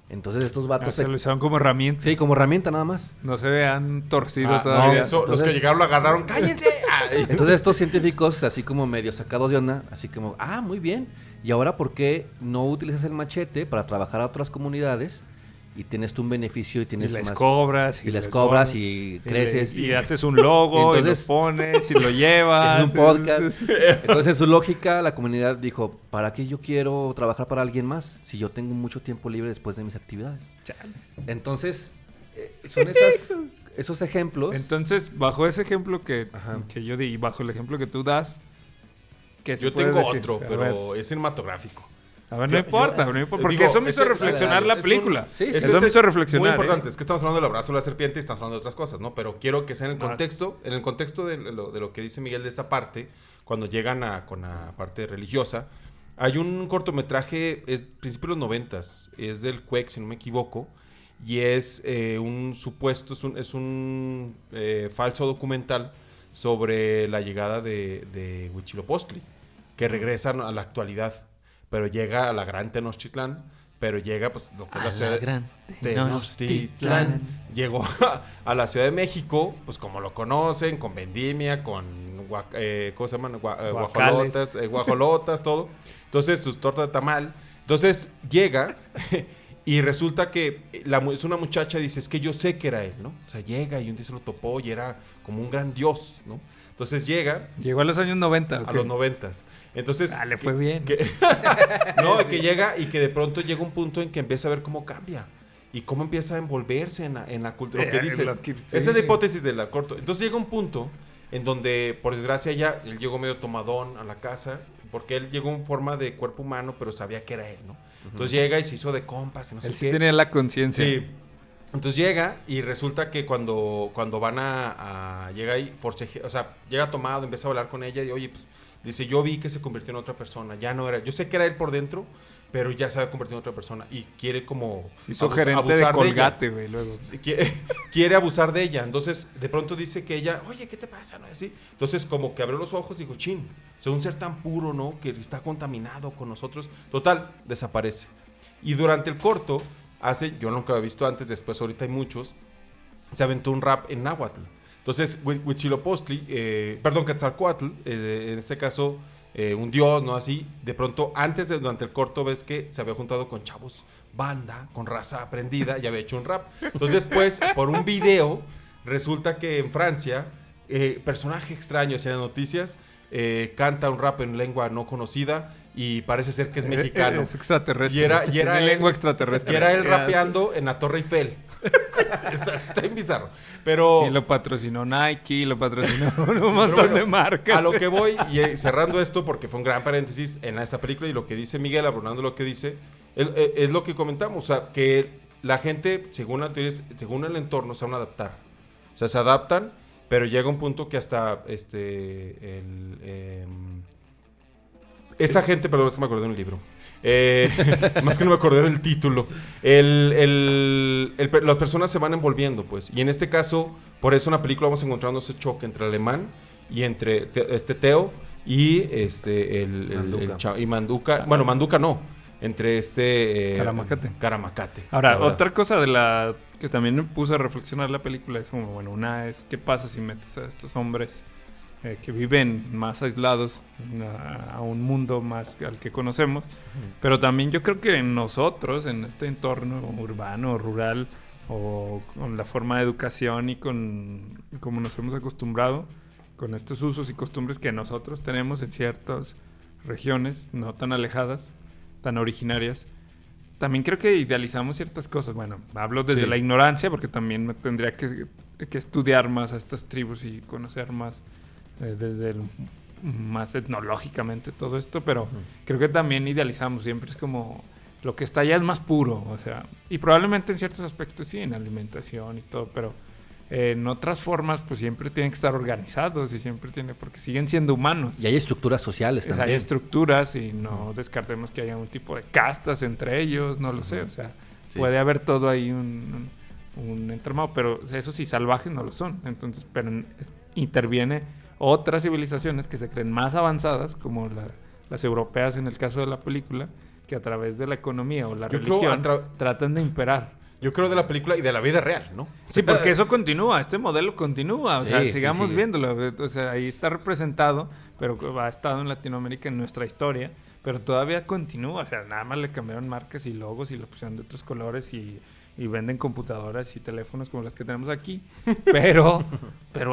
Entonces estos vatos... Se lo usaban como herramienta. Sí, como herramienta nada más. No se vean torcidos No, todavía. eso, los Entonces- que llegaron lo agarraron. ¡Cállense! Entonces estos científicos, así como medio sacados de onda, así como, muy bien. ¿Y ahora por qué no utilizas el machete para trabajar a otras comunidades y tienes tú un beneficio y Y tienes les más... cobras. y les cobras y creces. Y haces un logo Entonces- y lo pones y lo llevas. Es un podcast. Entonces, en su lógica, la comunidad dijo, ¿para qué yo quiero trabajar para alguien más si yo tengo mucho tiempo libre después de mis actividades? Chale. Entonces, son esos ejemplos. Entonces, bajo ese ejemplo que yo di y bajo el ejemplo que tú das, ¿qué se Yo puede tengo decir? otro, A pero es cinematográfico. ver, no Yo- importa, yo- no importa, porque digo, eso me hizo ese- reflexionar es la un- película. sí, ese Eso es me hizo reflexionar. Muy importante, es que estamos hablando del abrazo de la serpiente y estamos hablando de otras cosas, ¿no? Pero quiero que sea en el Ah. contexto, de lo que dice Miguel de esta parte, cuando llegan con la parte religiosa. Hay un cortometraje, es principios de los 90s, es del CUEC, si no me equivoco, y es un supuesto, es un falso documental sobre la llegada de Huitzilopochtli, que regresan a la actualidad, pero llega a la Gran Tenochtitlán, pero llega pues lo que es la ciudad de Tenochtitlán. Llegó a la Ciudad de México, pues como lo conocen, con vendimia, con ¿cómo se llaman? Guajolotas, todo. Entonces, sus tortas de tamal. Entonces, llega y resulta que es una muchacha, dice, es que yo sé que era él, ¿no? O sea, llega y un día se lo topó y era como un gran dios, ¿no? Entonces llega Llegó a los años 90. a los 90s. Entonces, Le fue bien. no, que llega y que de pronto llega un punto en que empieza a ver cómo cambia y cómo empieza a envolverse en la cultura. Lo que dices, esa es la hipótesis de la corto. Entonces llega un punto en donde, por desgracia, él llegó medio tomadón a la casa, porque él llegó en forma de cuerpo humano, pero sabía que era él, ¿no? Entonces llega y se hizo de compas y no sé Él qué. sí tenía la conciencia. Sí. Entonces llega y resulta que cuando van llega ahí, o sea, llega tomado, empieza a hablar con ella y oye, pues, dice, yo vi que se convirtió en otra persona, ya no era, yo sé que era él por dentro, pero ya se había convertido en otra persona y quiere como Se hizo gerente de ella. Colgate, güey, luego. Sí, quiere abusar de ella. Entonces, de pronto dice que ella, oye, ¿qué te pasa? ¿No? Así. Entonces, como que abrió los ojos y dijo, chin, soy un ser tan puro, ¿no? Que está contaminado con nosotros. Total, desaparece. Y durante el corto, yo nunca lo había visto antes, después ahorita hay muchos, se aventó un rap en náhuatl. Entonces, Huitzilopochtli, Quetzalcóatl, en este caso, un dios, ¿no? Así, de pronto, durante el corto, ves que se había juntado con chavos, banda, con raza aprendida, y había hecho un rap. Entonces, pues, por un video, resulta que en Francia, personaje extraño en las noticias, canta un rap en lengua no conocida, y parece ser que es mexicano. Es extraterrestre. Y era Tiene él- lengua extraterrestre. Y era él rapeando en la Torre Eiffel. está bien bizarro. Pero Y lo patrocinó Nike, lo patrocinó un montón bueno, de marcas. a lo que voy, y cerrando esto, porque fue un gran paréntesis en esta película, y lo que dice Miguel, abronando lo que dice, es lo que comentamos, o sea, que la gente, según la teoría, según el entorno, se van a adaptar. O sea, se adaptan, pero llega un punto que hasta Esta gente, perdón, es que me acordé de un libro. Más que no me acordé del título. Las personas se van envolviendo, pues. Y en este caso, por eso en la película vamos encontrando ese choque entre el alemán y entre Teo y Manduca. y Manduca. Bueno, Manduca no. Entre Caramacate. La Ahora, verdad. otra cosa que también me puso a reflexionar la película es como, bueno, una es qué pasa si metes a estos hombres que viven más aislados a un mundo más al que conocemos, pero también yo creo que nosotros, en este entorno urbano, rural, o con la forma de educación y con como nos hemos acostumbrado, con estos usos y costumbres que nosotros tenemos en ciertas regiones no tan alejadas, tan originarias, también creo que idealizamos ciertas cosas. Bueno, hablo desde Sí. la ignorancia, porque también me tendría que estudiar más a estas tribus y conocer más más etnológicamente todo esto, pero creo que también idealizamos, siempre es como lo que está allá es más puro, o sea, y probablemente en ciertos aspectos sí, en alimentación y todo, pero en otras formas pues siempre tienen que estar organizados y siempre porque siguen siendo humanos. Y hay estructuras sociales O sea, también. hay estructuras y no descartemos que haya un tipo de castas entre ellos, no lo sé, o sea, Sí. puede haber todo ahí un entramado, pero eso sí, salvajes no lo son, entonces, pero interviene otras civilizaciones que se creen más avanzadas, como las europeas en el caso de la película, que a través de la economía o la Yo creo religión tratan de imperar. Yo creo de la película y de la vida real, ¿no? Sí, porque eso continúa, este modelo continúa, o Sí, sea, sí, sigamos sí. viéndolo, o sea, ahí está representado, pero ha estado en Latinoamérica en nuestra historia, pero todavía continúa, o sea, nada más le cambiaron marcas y logos y lo pusieron de otros colores y venden computadoras y teléfonos como las que tenemos aquí, pero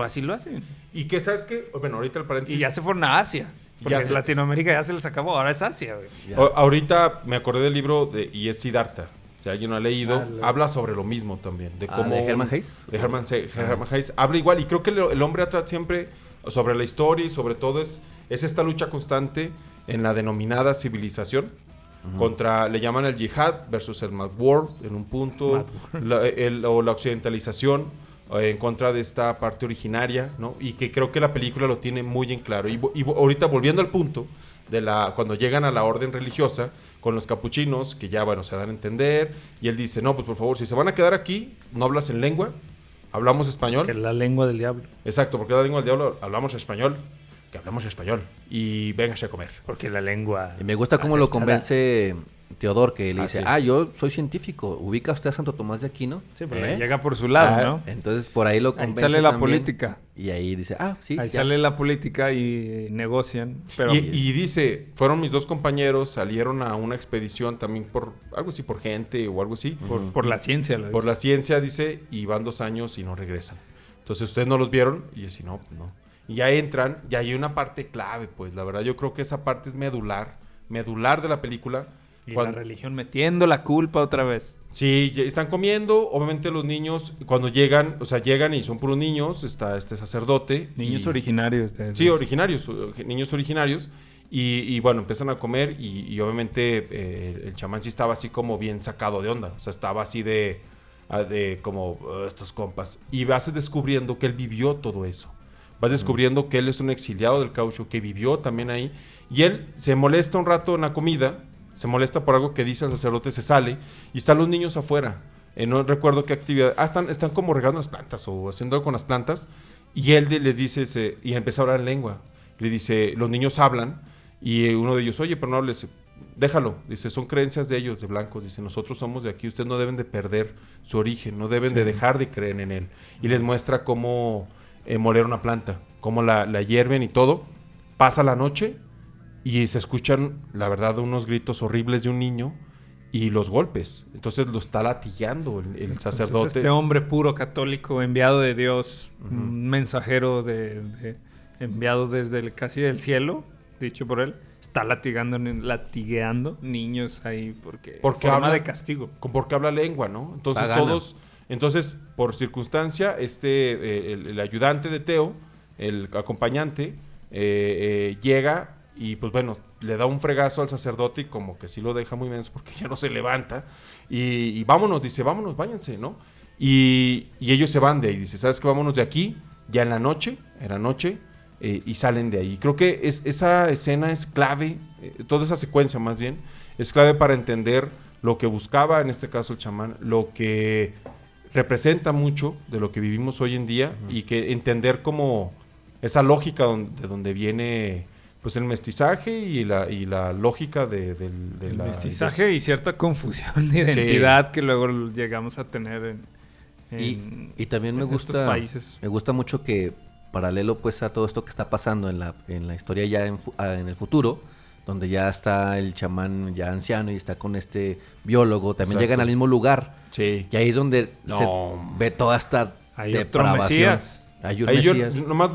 así lo hacen. Y que, ¿sabes qué? Bueno, ahorita el paréntesis... Y ya se fueron a Asia, porque Ya Latinoamérica ya se les acabó, ahora es Asia, güey. Ya. Ahorita me acordé del libro y es Siddhartha. Si alguien no ha leído, habla sobre lo mismo también. De cómo ¿de Hermann Hesse? De Hermann Hesse. Habla igual. Y creo que el hombre trata siempre sobre la historia y sobre todo es esta lucha constante en la denominada civilización. Contra, le llaman el yihad versus el mad world en un punto. O la occidentalización en contra de esta parte originaria, ¿no? Y que creo que la película lo tiene muy en claro. Y ahorita volviendo al punto de cuando llegan a la orden religiosa con los capuchinos, que ya, bueno, se dan a entender, y él dice, no, pues por favor, si se van a quedar aquí, no hablas en lengua, hablamos español. Que es la lengua del diablo. Exacto, porque la lengua del diablo hablamos español, que hablamos español, y véngase a comer. Porque la lengua... Y me gusta cómo lo convence Teodor, que le dice, sí. yo soy científico, ¿ubica usted a Santo Tomás de Aquino? Sí, pero ¿Eh? llega por su lado, Ah, ¿no? Entonces por ahí lo Ahí convence sale la también, política. Y ahí dice, sí. Ahí ya. sale la política y negocian, pero... Y dice, fueron mis dos compañeros, salieron a una expedición también por algo así, por gente o algo así. por la ciencia. Por la ciencia, dice, y van 2 años y no regresan. Entonces, ¿ustedes no los vieron? Y yo, sí, no, pues no. Y ya entran, y hay una parte clave, pues, la verdad, yo creo que esa parte es medular de la película. Y la religión metiendo la culpa otra vez. Sí, están comiendo, obviamente los niños, cuando llegan, o sea, llegan y son puros niños, está este sacerdote. Niños y- originarios. Sí, originarios, niños originarios. Y bueno, empiezan a comer y obviamente el chamán sí estaba así como bien sacado de onda. O sea, estaba así de como estos compas. Y vas descubriendo que él vivió todo eso. Vas descubriendo que él es un exiliado del caucho, que vivió también ahí. Y él se molesta un rato en la comida, se molesta por algo que dice el sacerdote, se sale y están los niños afuera. No recuerdo qué actividad. Están como regando las plantas o haciendo algo con las plantas. Y él les dice, y empieza a hablar en lengua. Le dice, los niños hablan y uno de ellos, oye, pero no hables, déjalo. Dice, son creencias de ellos, de blancos. Dice, nosotros somos de aquí, ustedes no deben de perder su origen, no deben de dejar de creer en él. Y les muestra cómo moler una planta, cómo la hierven y todo. Pasa la noche y se escuchan, la verdad, unos gritos horribles de un niño y los golpes. Entonces lo está latillando el sacerdote. Este hombre puro católico, enviado de Dios, un mensajero enviado desde casi del cielo, dicho por él, está latigueando niños ahí porque forma habla de castigo. Porque habla lengua, ¿no? Entonces Pagana. entonces por circunstancia, el ayudante de Teo, el acompañante, llega y pues bueno, le da un fregazo al sacerdote y como que sí lo deja muy menso porque ya no se levanta. Y vámonos, dice, vámonos, váyanse, ¿no? Y ellos se van de ahí, dice, ¿sabes qué? Vámonos de aquí, ya en la noche, era noche, y salen de ahí. Creo que esa escena es clave, toda esa secuencia más bien, es clave para entender lo que buscaba en este caso el chamán, lo que representa mucho de lo que vivimos hoy en día y que entender como esa lógica de donde viene pues el mestizaje y la lógica de la mestizaje y cierta confusión de identidad que luego llegamos a tener y también me gusta países. Me gusta mucho que paralelo pues a todo esto que está pasando en la historia ya en el futuro, donde ya está el chamán ya anciano y está con este biólogo, también llegan al mismo lugar. Sí. Y ahí es donde se ve toda esta depravación. Hay un Mesías. Yo nomás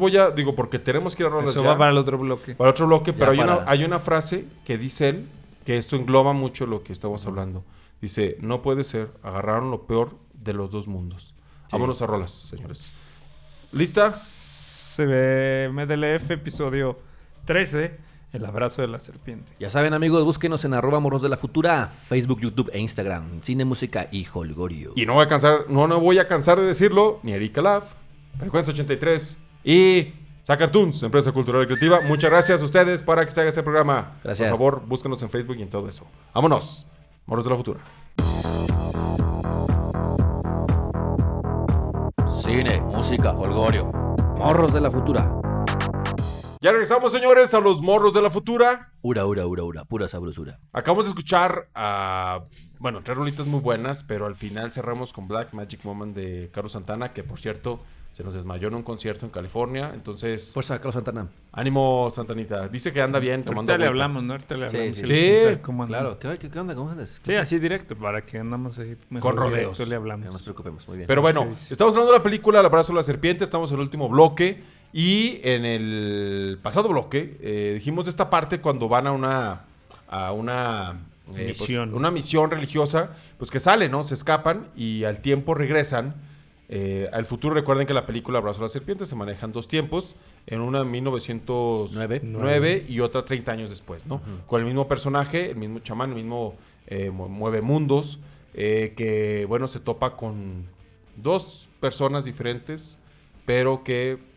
porque tenemos que ir a rolas. Eso va para el otro bloque. Para otro bloque, pero hay una frase que dice él, que esto engloba mucho lo que estamos hablando. Dice, no puede ser, agarraron lo peor de los dos mundos. Sí. Vámonos a rolas, señores. ¿Lista? Se ve MDLF, episodio 13, El abrazo de la serpiente. Ya saben, amigos, búsquenos en @morros de la futura, Facebook, YouTube e Instagram, Cine, Música y Holgorio. Y no voy a cansar de decirlo, ni Erika Love, Frecuencia 83 y Sacartoons, empresa cultural y creativa. Muchas gracias a ustedes para que se haga este programa. Gracias. Por favor, búsquenos en Facebook y en todo eso. Vámonos, Morros de la Futura. Cine, música, Holgorio. Morros de la Futura. Ya regresamos, señores, a los Morros de la Futura. Ura, pura sabrosura. Acabamos de escuchar a... Bueno, 3 rolitas muy buenas, pero al final cerramos con Black Magic Woman de Carlos Santana, que por cierto se nos desmayó en un concierto en California. Entonces, Fuerza, Carlos Santana. Ánimo, Santanita. Dice que anda bien tomando Ahorita le agüita. hablamos, ¿no? Ahorita le hablamos. Sí. ¿Cómo anda? Claro. ¿Qué onda? ¿Cómo andas? Sí, así directo, para que andamos ahí mejor. Con rodeos. Directo le hablamos. No nos preocupemos, muy bien. Pero bueno, estamos hablando de la película El abrazo de la serpiente. Estamos en el último bloque. Y en el pasado bloque dijimos de esta parte cuando van a una misión. Pues, una misión religiosa, pues que salen, ¿no? Se escapan y al tiempo regresan. Al futuro, recuerden que la película Abrazo a la Serpiente se manejan 2 tiempos, en una en 1909 y otra 30 años después, ¿no? Con el mismo personaje, el mismo chamán, el mismo mueve mundos, que, bueno, se topa con 2 personas diferentes, pero que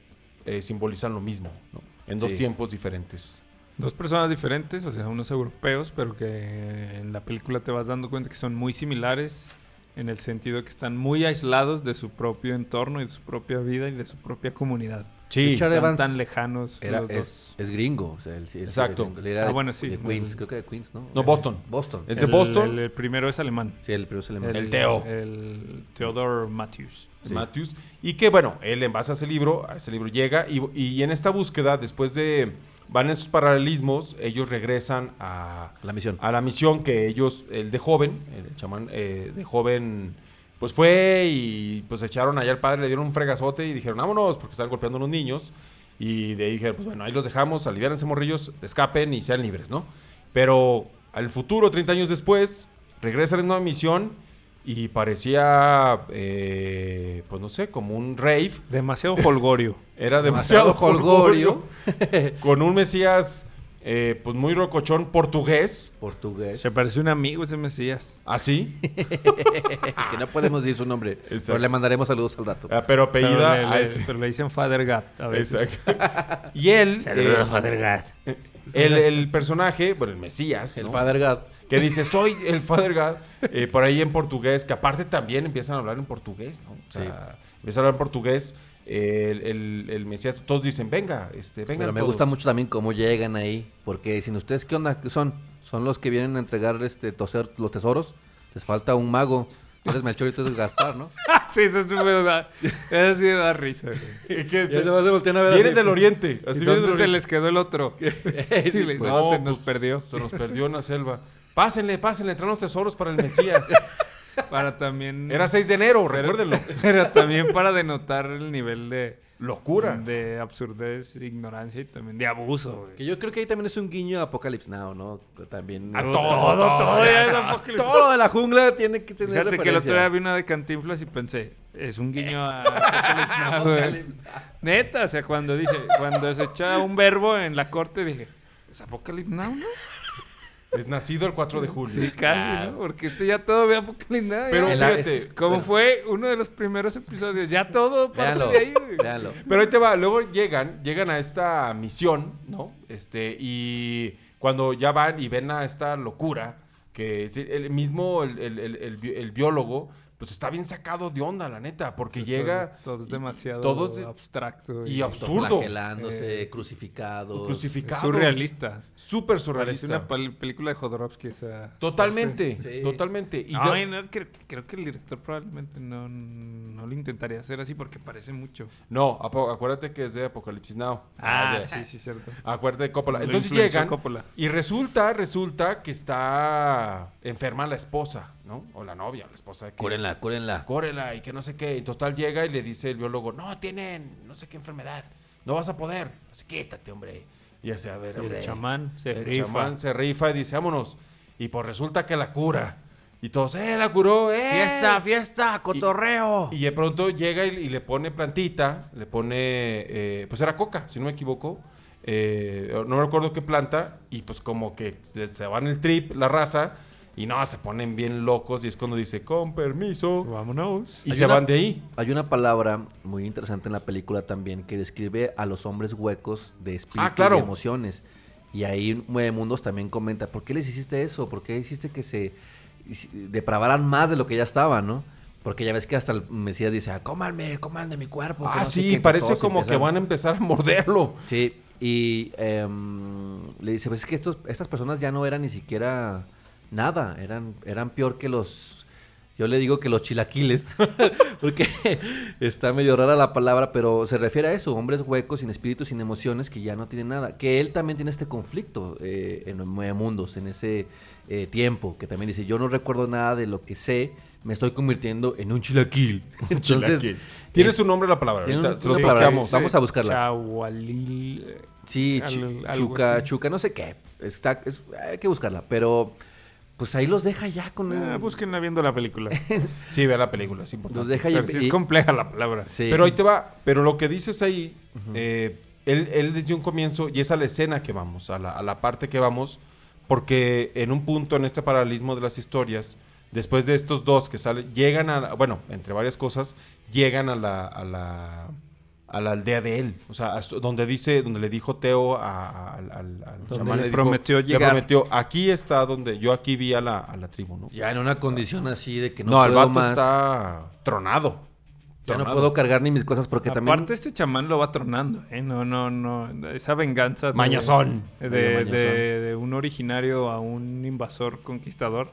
simbolizan lo mismo, ¿no? En 2 tiempos diferentes. 2 personas diferentes, o sea, unos europeos, pero que en la película te vas dando cuenta que son muy similares en el sentido de que están muy aislados de su propio entorno y de su propia vida y de su propia comunidad. Sí, Richard están Evans tan lejanos los dos. es gringo. O sea, Exacto. Era bueno, sí. de Queens, creo que de Queens, ¿no? No, Boston. Boston. Es de Boston. El primero es alemán. Sí, el primero es alemán. El Theo. El Theodore Matthews. Sí. Matthews. Y que, bueno, él en base a ese libro llega y en esta búsqueda, después de... Van en sus paralelismos, ellos regresan a la misión que ellos, el de joven, el chamán de joven, pues fue y pues echaron allá al padre, le dieron un fregazote y dijeron, vámonos, porque están golpeando a los niños. Y de ahí dijeron, pues bueno, ahí los dejamos, aliviárense morrillos, escapen y sean libres, ¿no? Pero al futuro, 30 años después, regresan en una misión y parecía, pues no sé, como un rave. Demasiado holgorio. Era demasiado holgorio. Con un Mesías, pues muy rocochón portugués. Portugués. Se parece un amigo ese Mesías. ¿Ah, sí? Que no podemos decir su nombre. Exacto. Pero le mandaremos saludos al rato. Pero apellida Pero a ese. pero le dicen Father God a veces. Exacto. Y él, Father God. el personaje, bueno, el Mesías, El ¿no? Father God. Que dice, soy el Father God, por ahí en portugués, que aparte también empiezan a hablar en portugués, ¿no? O sea, empiezan a hablar en portugués, el Mesías, todos dicen, vengan Pero me todos. gusta mucho también cómo llegan ahí, porque dicen, ¿ustedes qué onda? ¿Qué son? ¿Son los que vienen a entregar los tesoros? Les falta un mago. Tú eres Melchor y tú eres Gaspar, ¿no? Sí, eso sí me da risa. Y que Ya se voltean a ver vienen así. del oriente, así vienen del Entonces se oriente. les quedó el otro. Y le- Pues, no, se pues, nos perdió. Se nos perdió en la selva. Pásenle, traen los tesoros para el Mesías. Para también... Era 6 de enero, recuérdenlo. Pero también para denotar el nivel Locura. de absurdez, ignorancia y también de abuso, güey. Que yo creo que ahí también es un guiño a Apocalypse Now, ¿no? También. A todo ya es Apocalipsis. Todo de la jungla tiene que tener Fíjate que el otro día referencia. vi una de Cantinflas y pensé, es un guiño a Apocalypse Now, güey. Neta, o sea, cuando se echa un verbo en la corte, dije, ¿es Apocalypse Now, no? Es nacido el 4 de julio. Sí, casi, ¿no? Porque ya todo ve Apocalipsis Now. Pero ya. fíjate, Como bueno. fue uno de los primeros episodios. Ya todo parte Véanlo, de ahí, güey. véanlo. pero ahí te va, luego llegan a esta misión, ¿no? Y cuando ya van y ven a esta locura, que el mismo, el biólogo, pues está bien sacado de onda, la neta, porque llega... Todo es demasiado todo es abstracto. y absurdo. Flagelándose, crucificados. Crucificados. Surrealista. Súper Parece surrealista. una película de Jodorowsky, o sea... Totalmente, Sí. totalmente. Y Ay, no, creo que el director probablemente no lo intentaría hacer así porque parece mucho. no, acuérdate que es de Apocalipsis Now. Ya. sí, cierto. Acuérdate de Coppola. Lo Entonces influenció llegan Coppola. y resulta que está enferma la esposa, ¿no? O la novia, la esposa. Que, Cúrenla. Córrela y que no sé qué. Y total llega y le dice el biólogo, no, tienen no sé qué enfermedad. No vas a poder. Así, quítate, hombre. Y así, a ver, El hombre. chamán se El rifa. chamán se rifa y dice, vámonos. Y pues resulta que la cura. Y todos, la curó, Fiesta, cotorreo. Y de pronto llega y le pone plantita, le pone, pues era coca, si no me equivoco. No me recuerdo qué planta. Y pues como que se van el trip, la raza. Y no, se ponen bien locos. Y es cuando dice, con permiso. Vámonos. Y Hay se una- van de ahí. Hay una palabra muy interesante en la película también que describe a los hombres huecos de espíritu claro. y de emociones. Y ahí Mueve Mundos también comenta, ¿por qué les hiciste eso? ¿Por qué hiciste que se depravaran más de lo que ya estaban, no? Porque ya ves que hasta el Mesías dice, coman de mi cuerpo. que no sé Sí, qué", parece todos como que empiezan- van a empezar a morderlo. Sí, y le dice, pues es que estas personas ya no eran ni siquiera nada, eran peor que los... Yo le digo que los chilaquiles, porque está medio rara la palabra, pero se refiere a eso, hombres huecos, sin espíritu, sin emociones, que ya no tienen nada. Que él también tiene este conflicto en Nueve Mundos, en ese tiempo, que también dice, yo no recuerdo nada de lo que sé, me estoy convirtiendo en un chilaquil. Entonces, Tiene su nombre la palabra. tiene Ahorita un- se lo una palabra. posteamos. Vamos a buscarla. Chahualil. sí, algo así. chuca, no sé qué, hay que buscarla, pero... Pues ahí los deja ya con... Búsquenla viendo la película. Sí, ve la película, es importante. los deja Pero sí es compleja la palabra. sí. Pero ahí te va. Pero lo que dices ahí, él desde un comienzo, y es a la escena que vamos, a la parte que vamos, porque en un punto en este paralelismo de las historias, después de estos dos que salen, llegan bueno, entre varias cosas, llegan a la aldea de él. O sea, donde le dijo Teo al Donde chamán, le dijo- prometió le llegar. prometió, aquí está donde yo aquí vi a la tribu, ¿no? Ya en una condición así de que no, No, el puedo vato más. está tronado. Ya no Tronado. puedo cargar ni mis cosas porque también... Aparte este chamán lo va tronando, ¿eh? No. Esa venganza Mañazón. Medio mañazón. de un originario a un invasor conquistador.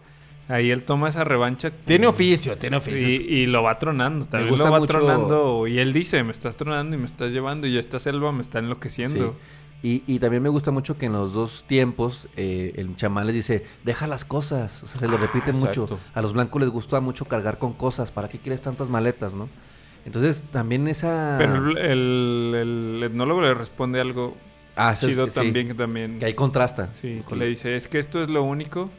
Ahí él toma esa revancha. Tiene oficio. Y lo va tronando. También gusta lo va mucho- tronando. Y él dice, me estás tronando y me estás llevando. Y esta selva me está enloqueciendo. Sí. Y también me gusta mucho que en los dos tiempos el chamán les dice, deja las cosas. O sea, se lo repiten mucho. exacto. A los blancos les gusta mucho cargar con cosas. ¿Para qué quieres tantas maletas, no? Entonces también esa... Pero el etnólogo le responde algo eso es- chido sí, también. Que también que ahí contrastan. sí, Sí. le dice, es que esto es lo único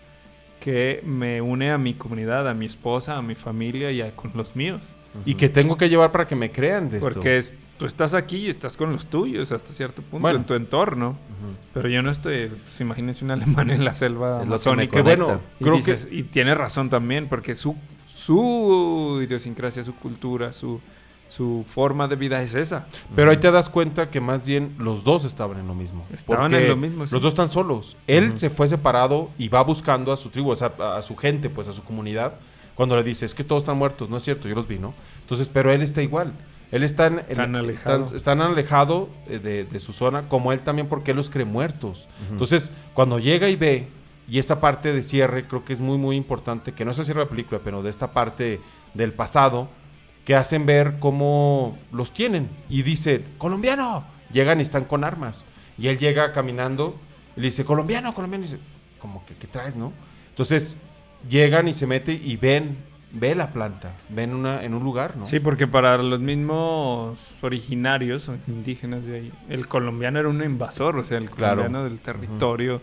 que me une a mi comunidad, a mi esposa, a mi familia y con los míos. Y que tengo que llevar para que me crean de esto. Porque tú estás aquí y estás con los tuyos hasta cierto punto, Bueno. en tu entorno. Pero yo no estoy, pues imagínense un alemán en la selva Es lo que me amazónica. conecta. bueno, Y creo dices- y tiene razón también, porque su idiosincrasia, su cultura, su forma de vida es esa. Pero ahí te das cuenta que más bien los dos estaban en lo mismo. Estaban Porque en lo mismo, sí. Los dos están solos. Él se fue separado y va buscando a su tribu, o sea, a su gente, pues a su comunidad. Cuando le dice, es que todos están muertos, no es cierto, yo los vi, ¿no? Entonces, pero él está igual. Él está Tan alejado. están alejado de su zona, como él también, porque él los cree muertos. Entonces, cuando llega y ve, y esta parte de cierre, creo que es muy, muy importante, que no es el cierre de la película, pero de esta parte del pasado, que hacen ver cómo los tienen. Y dice, colombiano. Llegan y están con armas. Y él llega caminando y le dice, colombiano. Y dice, como que, ¿qué traes, no? Entonces, llegan y se mete y ve la planta. Ven en un lugar, ¿no? Sí, porque para los mismos originarios o indígenas de ahí, el colombiano era un invasor, o sea, el Claro. colombiano del territorio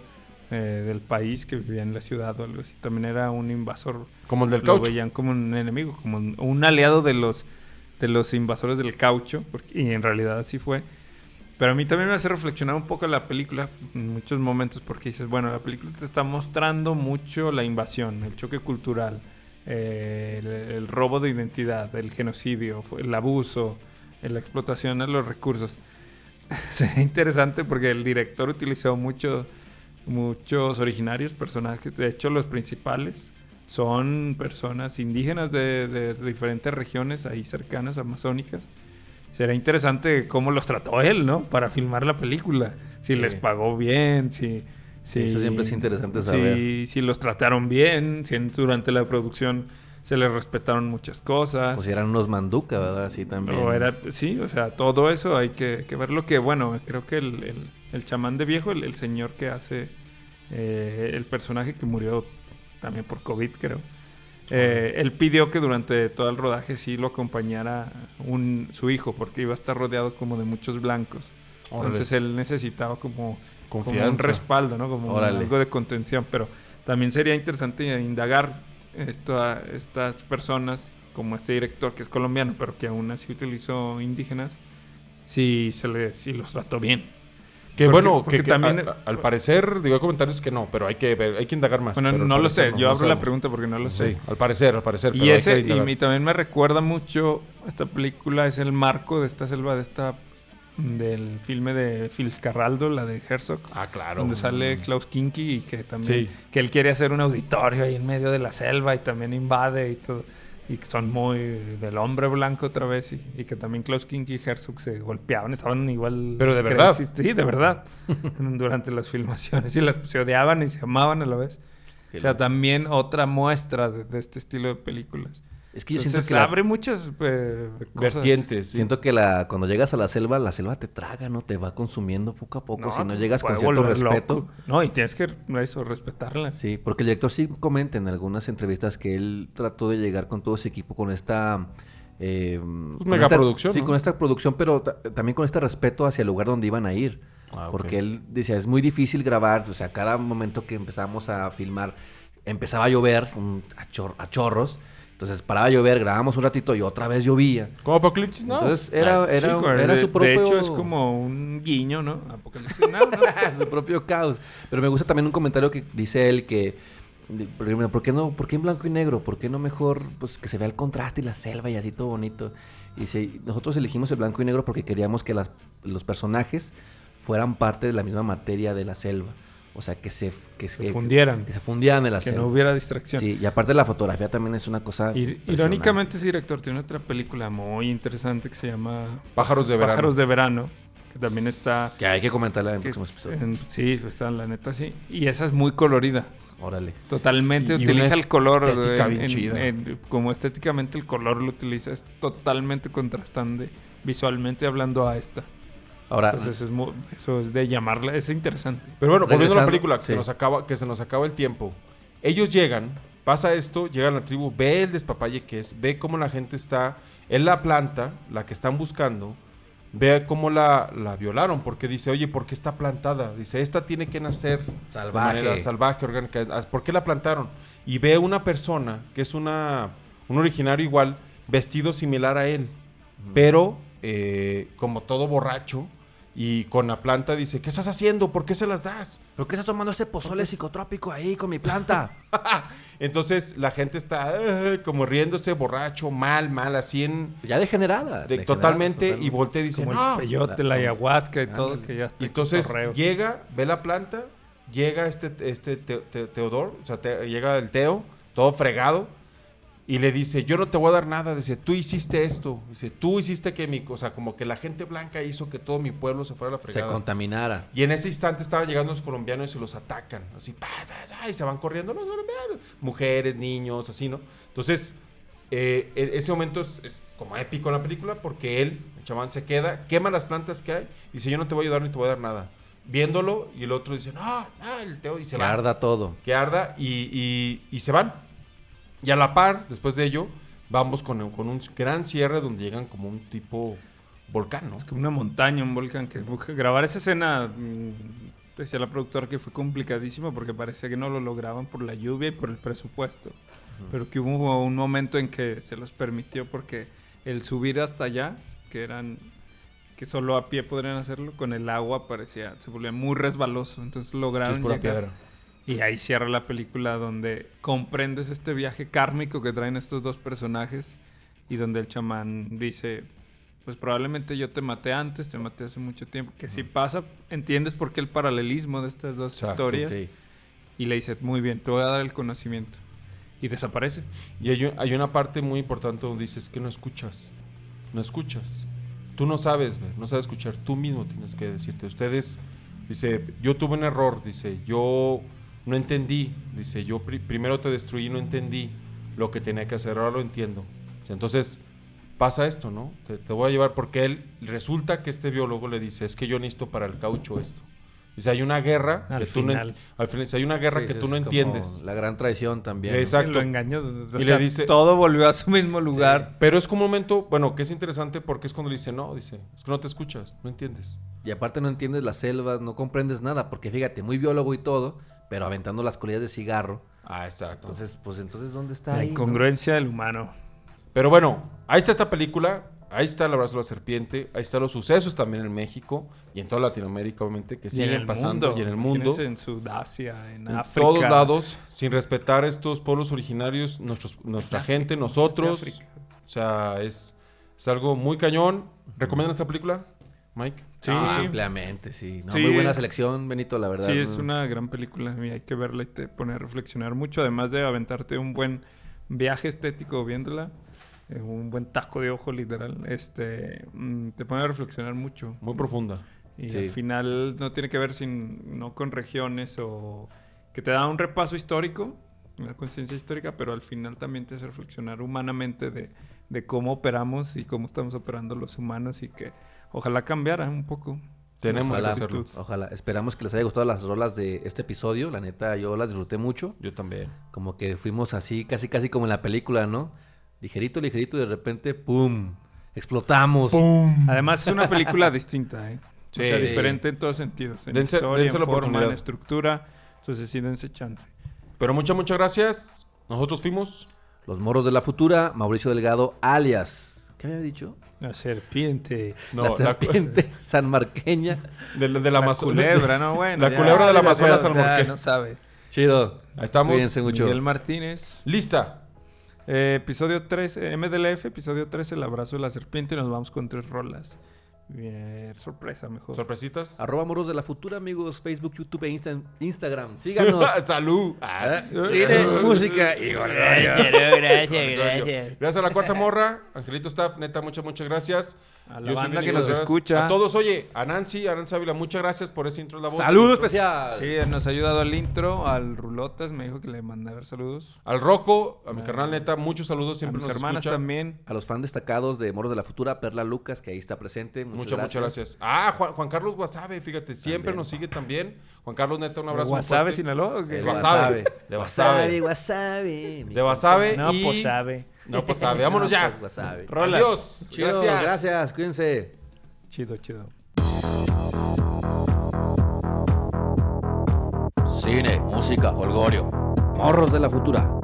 del país que vivía en la ciudad o algo así, también era un invasor. Como el del Lo caucho. veían como un enemigo, como un aliado de los invasores del caucho, y en realidad así fue. Pero a mí también me hace reflexionar un poco la película en muchos momentos porque dices, bueno, la película te está mostrando mucho la invasión, el choque cultural, el robo de identidad, el genocidio, el abuso, la explotación de los recursos. Sería interesante porque el director utilizó muchos originarios, personajes. De hecho, los principales son personas indígenas de diferentes regiones ahí cercanas, amazónicas. Será interesante cómo los trató él, ¿no? Para filmar la película. Si les pagó bien, si eso siempre es interesante saber. Si los trataron bien, si durante la producción se les respetaron muchas cosas. O si eran unos manduca, ¿verdad? Sí, también. Sí, o sea, todo eso hay que verlo. Que bueno, creo que el chamán de viejo, el señor que hace el personaje que murió también por COVID, creo. Él pidió que durante todo el rodaje sí lo acompañara su hijo, porque iba a estar rodeado como de muchos blancos. Entonces él necesitaba como un respaldo, ¿no? Como algo de contención. Pero también sería interesante indagar estas personas, como este director que es colombiano, pero que aún así utilizó indígenas, si los trató bien. Porque también al parecer, digo, hay comentarios que no, pero hay que indagar más. Bueno, no lo sé, yo abro la pregunta porque no lo sé. Sí, al parecer. Y también me recuerda mucho, esta película es el marco de esta selva, del filme de Fitzcarraldo, la de Herzog. Ah, claro. Donde sale Klaus Kinski y que también, que él quiere hacer un auditorio ahí en medio de la selva y también invade y todo. Y que son muy del hombre blanco otra vez y que también Klaus Kinski y Herzog se golpeaban, estaban igual. Pero de verdad. Sí, de verdad. Durante las filmaciones y se odiaban y se amaban a la vez. También otra muestra de este estilo de películas. Es que yo Entonces, siento que abre muchas vertientes. Sí. Siento que cuando llegas a la selva te traga, ¿no? Te va consumiendo poco a poco. Si no llegas con puede cierto volver respeto. loco. No, y tienes que respetarla. Sí, porque el director sí comenta en algunas entrevistas que él trató de llegar con todo ese equipo, con esta... megaproducción. Sí, con esta producción, pero también con este respeto hacia el lugar donde iban a ir. Porque él decía, es muy difícil grabar. O sea, cada momento que empezamos a filmar, empezaba a llover a chorros. Entonces paraba a llover, grabábamos un ratito y otra vez llovía. ¿Como Apocalipsis Now? Entonces era su propio... De hecho, es como un guiño, ¿no? Apocalipsis Now, ¿no? Su propio caos. Pero me gusta también un comentario que dice él que... ¿Por qué en blanco y negro? ¿Por qué no mejor pues que se vea el contraste y la selva y así todo bonito? Y nosotros elegimos el blanco y negro porque queríamos que los personajes fueran parte de la misma materia de la selva. O sea, que se fundieran. Que se fundieran en la selva. Que no hubiera distracción. Sí, y aparte la fotografía también es una cosa irónicamente, ese director tiene otra película muy interesante que se llama... Pájaros de verano. Que también está... Que hay que comentarla en próximos episodios. Sí, está la neta, sí. Y esa es muy colorida. Órale. Totalmente utiliza el color. Bien chida. Como estéticamente el color lo utiliza. Es totalmente contrastante visualmente hablando a esta. Ahora, entonces eso es de llamarla, es interesante. Pero bueno, volviendo a la película, que se nos acaba el tiempo. Ellos llegan, pasa esto, llega la tribu, ve el despapalle que es, ve cómo la gente está en la planta, la que están buscando, ve cómo la violaron, porque dice, oye, ¿por qué está plantada? Dice, esta tiene que nacer salvaje. De manera salvaje, orgánica. ¿Por qué la plantaron? Y ve una persona que es un originario igual, vestido similar a él, pero como todo borracho. Y con la planta dice, ¿qué estás haciendo? ¿Por qué se las das? ¿Por qué estás tomando este pozole psicotrópico ahí con mi planta? Entonces la gente está como riéndose, borracho, mal, así en... Ya degenerada. Totalmente, y voltea y dice, como no. El peyote, la ayahuasca y todo, que ya está. Y entonces llega, ve la planta, llega este Teodor, o sea, llega el Teo, todo fregado. Y le dice, yo no te voy a dar nada. Dice, tú hiciste esto. Dice, tú hiciste que o sea, como que la gente blanca hizo que todo mi pueblo se fuera a la fregada. Se contaminara. Y en ese instante estaban llegando los colombianos y los atacan. Así, y se van corriendo los colombianos. Mujeres, niños, así, ¿no? Entonces, ese momento es como épico en la película porque el chamán se queda, quema las plantas que hay. Dice, yo no te voy a ayudar ni te voy a dar nada. Viéndolo, y el otro dice, no, el Teo dice, que arda todo. Que arda y se van. Y a la par, después de ello, vamos con un gran cierre donde llegan como un tipo volcán, ¿no? Es como una montaña, un volcán. Que grabar esa escena, decía la productora que fue complicadísimo porque parecía que no lo lograban por la lluvia y por el presupuesto. Pero que hubo un momento en que se los permitió porque el subir hasta allá, que eran que solo a pie podrían hacerlo, con el agua se volvía muy resbaloso. Entonces lograron pura llegar. piedra. Y ahí cierra la película donde comprendes este viaje kármico que traen estos dos personajes y donde el chamán dice, pues probablemente yo te maté antes, te maté hace mucho tiempo, que si pasa, entiendes por qué el paralelismo de estas dos Exacto, historias. Sí. Y le dice, muy bien, te voy a dar el conocimiento. Y desaparece. Y hay una parte muy importante donde dices que no escuchas. No escuchas. Tú no sabes ver, no sabes escuchar. Tú mismo tienes que decirte. Ustedes, dice, yo tuve un error. Dice, yo no entendí. Dice, yo primero te destruí, no entendí lo que tenía que hacer. Ahora lo entiendo. Dice, entonces, pasa esto, ¿no? Te voy a llevar porque él, resulta que este biólogo le dice, es que yo necesito para el caucho esto. Dice, hay una guerra Al que final. al final, hay una guerra Sí, que sí, tú no es como entiendes. La gran traición también. ¿no? Exacto. Lo engañó. O Y sea, le dice- todo volvió a su mismo lugar. Pero es como un momento, bueno, que es interesante porque es cuando le dice, no, dice, es que no te escuchas, no entiendes. Y aparte no entiendes la selva, no comprendes nada, porque fíjate, muy biólogo y todo, pero aventando las colillas de cigarro. Ah, exacto. Entonces, ¿dónde está La ahí? incongruencia del humano. Pero bueno, ahí está esta película, ahí está El abrazo de la serpiente, ahí están los sucesos también en México y en toda Latinoamérica, obviamente, que Y en siguen el pasando mundo. y en el mundo. Imagínense en Sudasia, en En África. todos lados, sin respetar estos pueblos originarios, nuestra gente, nosotros. África. O sea, es algo muy cañón. ¿Recomiendan esta película, Mike? Sí, Ampliamente, sí. No, Sí. muy buena selección, Benito, la verdad. sí, es ¿no? una gran película y hay que verla y te pone a reflexionar mucho. Además de aventarte un buen viaje estético viéndola, un buen taco de ojo literal, te pone a reflexionar mucho. Muy profunda. Y Sí. al final no tiene que ver no con regiones o que te da un repaso histórico, una conciencia histórica, pero al final también te hace reflexionar humanamente de cómo operamos y cómo estamos operando los humanos y que ojalá cambiara un poco. Tenemos nuestra que hacerlo. actitud. Ojalá. Esperamos que les haya gustado las rolas de este episodio. La neta, yo las disfruté mucho. Yo también. Como que fuimos así, casi como en la película, ¿no? Ligerito, ligerito, y de repente, ¡pum! Explotamos. Además es una película distinta, ¿eh? Sí. O sea, Sí. diferente en todos sentidos. En Dense historia, la en forma, oportunidad. en estructura. Entonces sí, dense chance. Pero muchas gracias. Nosotros fuimos... Los Moros de la Futura, Mauricio Delgado, alias. ¿Qué había dicho? La serpiente. La serpiente sanmarqueña. De la La Amazonas. culebra, ¿no? Bueno, La ya. culebra de la Amazonas O sea, Almorquén. no sabe. Chido. Ahí estamos. Cuídense mucho. Miguel Martínez. Lista. Episodio 13, MDLF, episodio 13, El abrazo de la serpiente. Y nos vamos con 3 rolas. Bien, sorpresa, mejor. Sorpresitas. ¡Moros de la Futura, amigos. Facebook, YouTube e Instagram. Síganos. Salud. Cine, música y Gracias a la cuarta morra. Angelito Staff, neta, muchas gracias. A la Yo soy banda que Benito nos Contreras. escucha. A todos, oye, a Nancy Ávila, muchas gracias por ese intro de la voz. ¡Saludo especial! Sí, nos ha ayudado al intro, al Rulotas, me dijo que le mandara saludos. Al Rocco, a mi carnal, neta, muchos saludos, A siempre mis nos hermanas escucha. también. A los fans destacados de Moros de la Futura, Perla Lucas, que ahí está presente. Muchas gracias. Ah, Juan Carlos Guasave, fíjate, siempre nos sigue también. Juan Carlos, neta, un abrazo. Guasave, fuerte. Sinaloa. ¿o qué? El Guasave. De Guasave. Wasabi. De Wasabe No, y... pues sabe. No, pues sabe. Vámonos ya. Pues, wasabi. Rolas. Adiós. Chido, gracias. Cuídense. Chido, chido. Cine, música, holgorio. Morros de la Futura.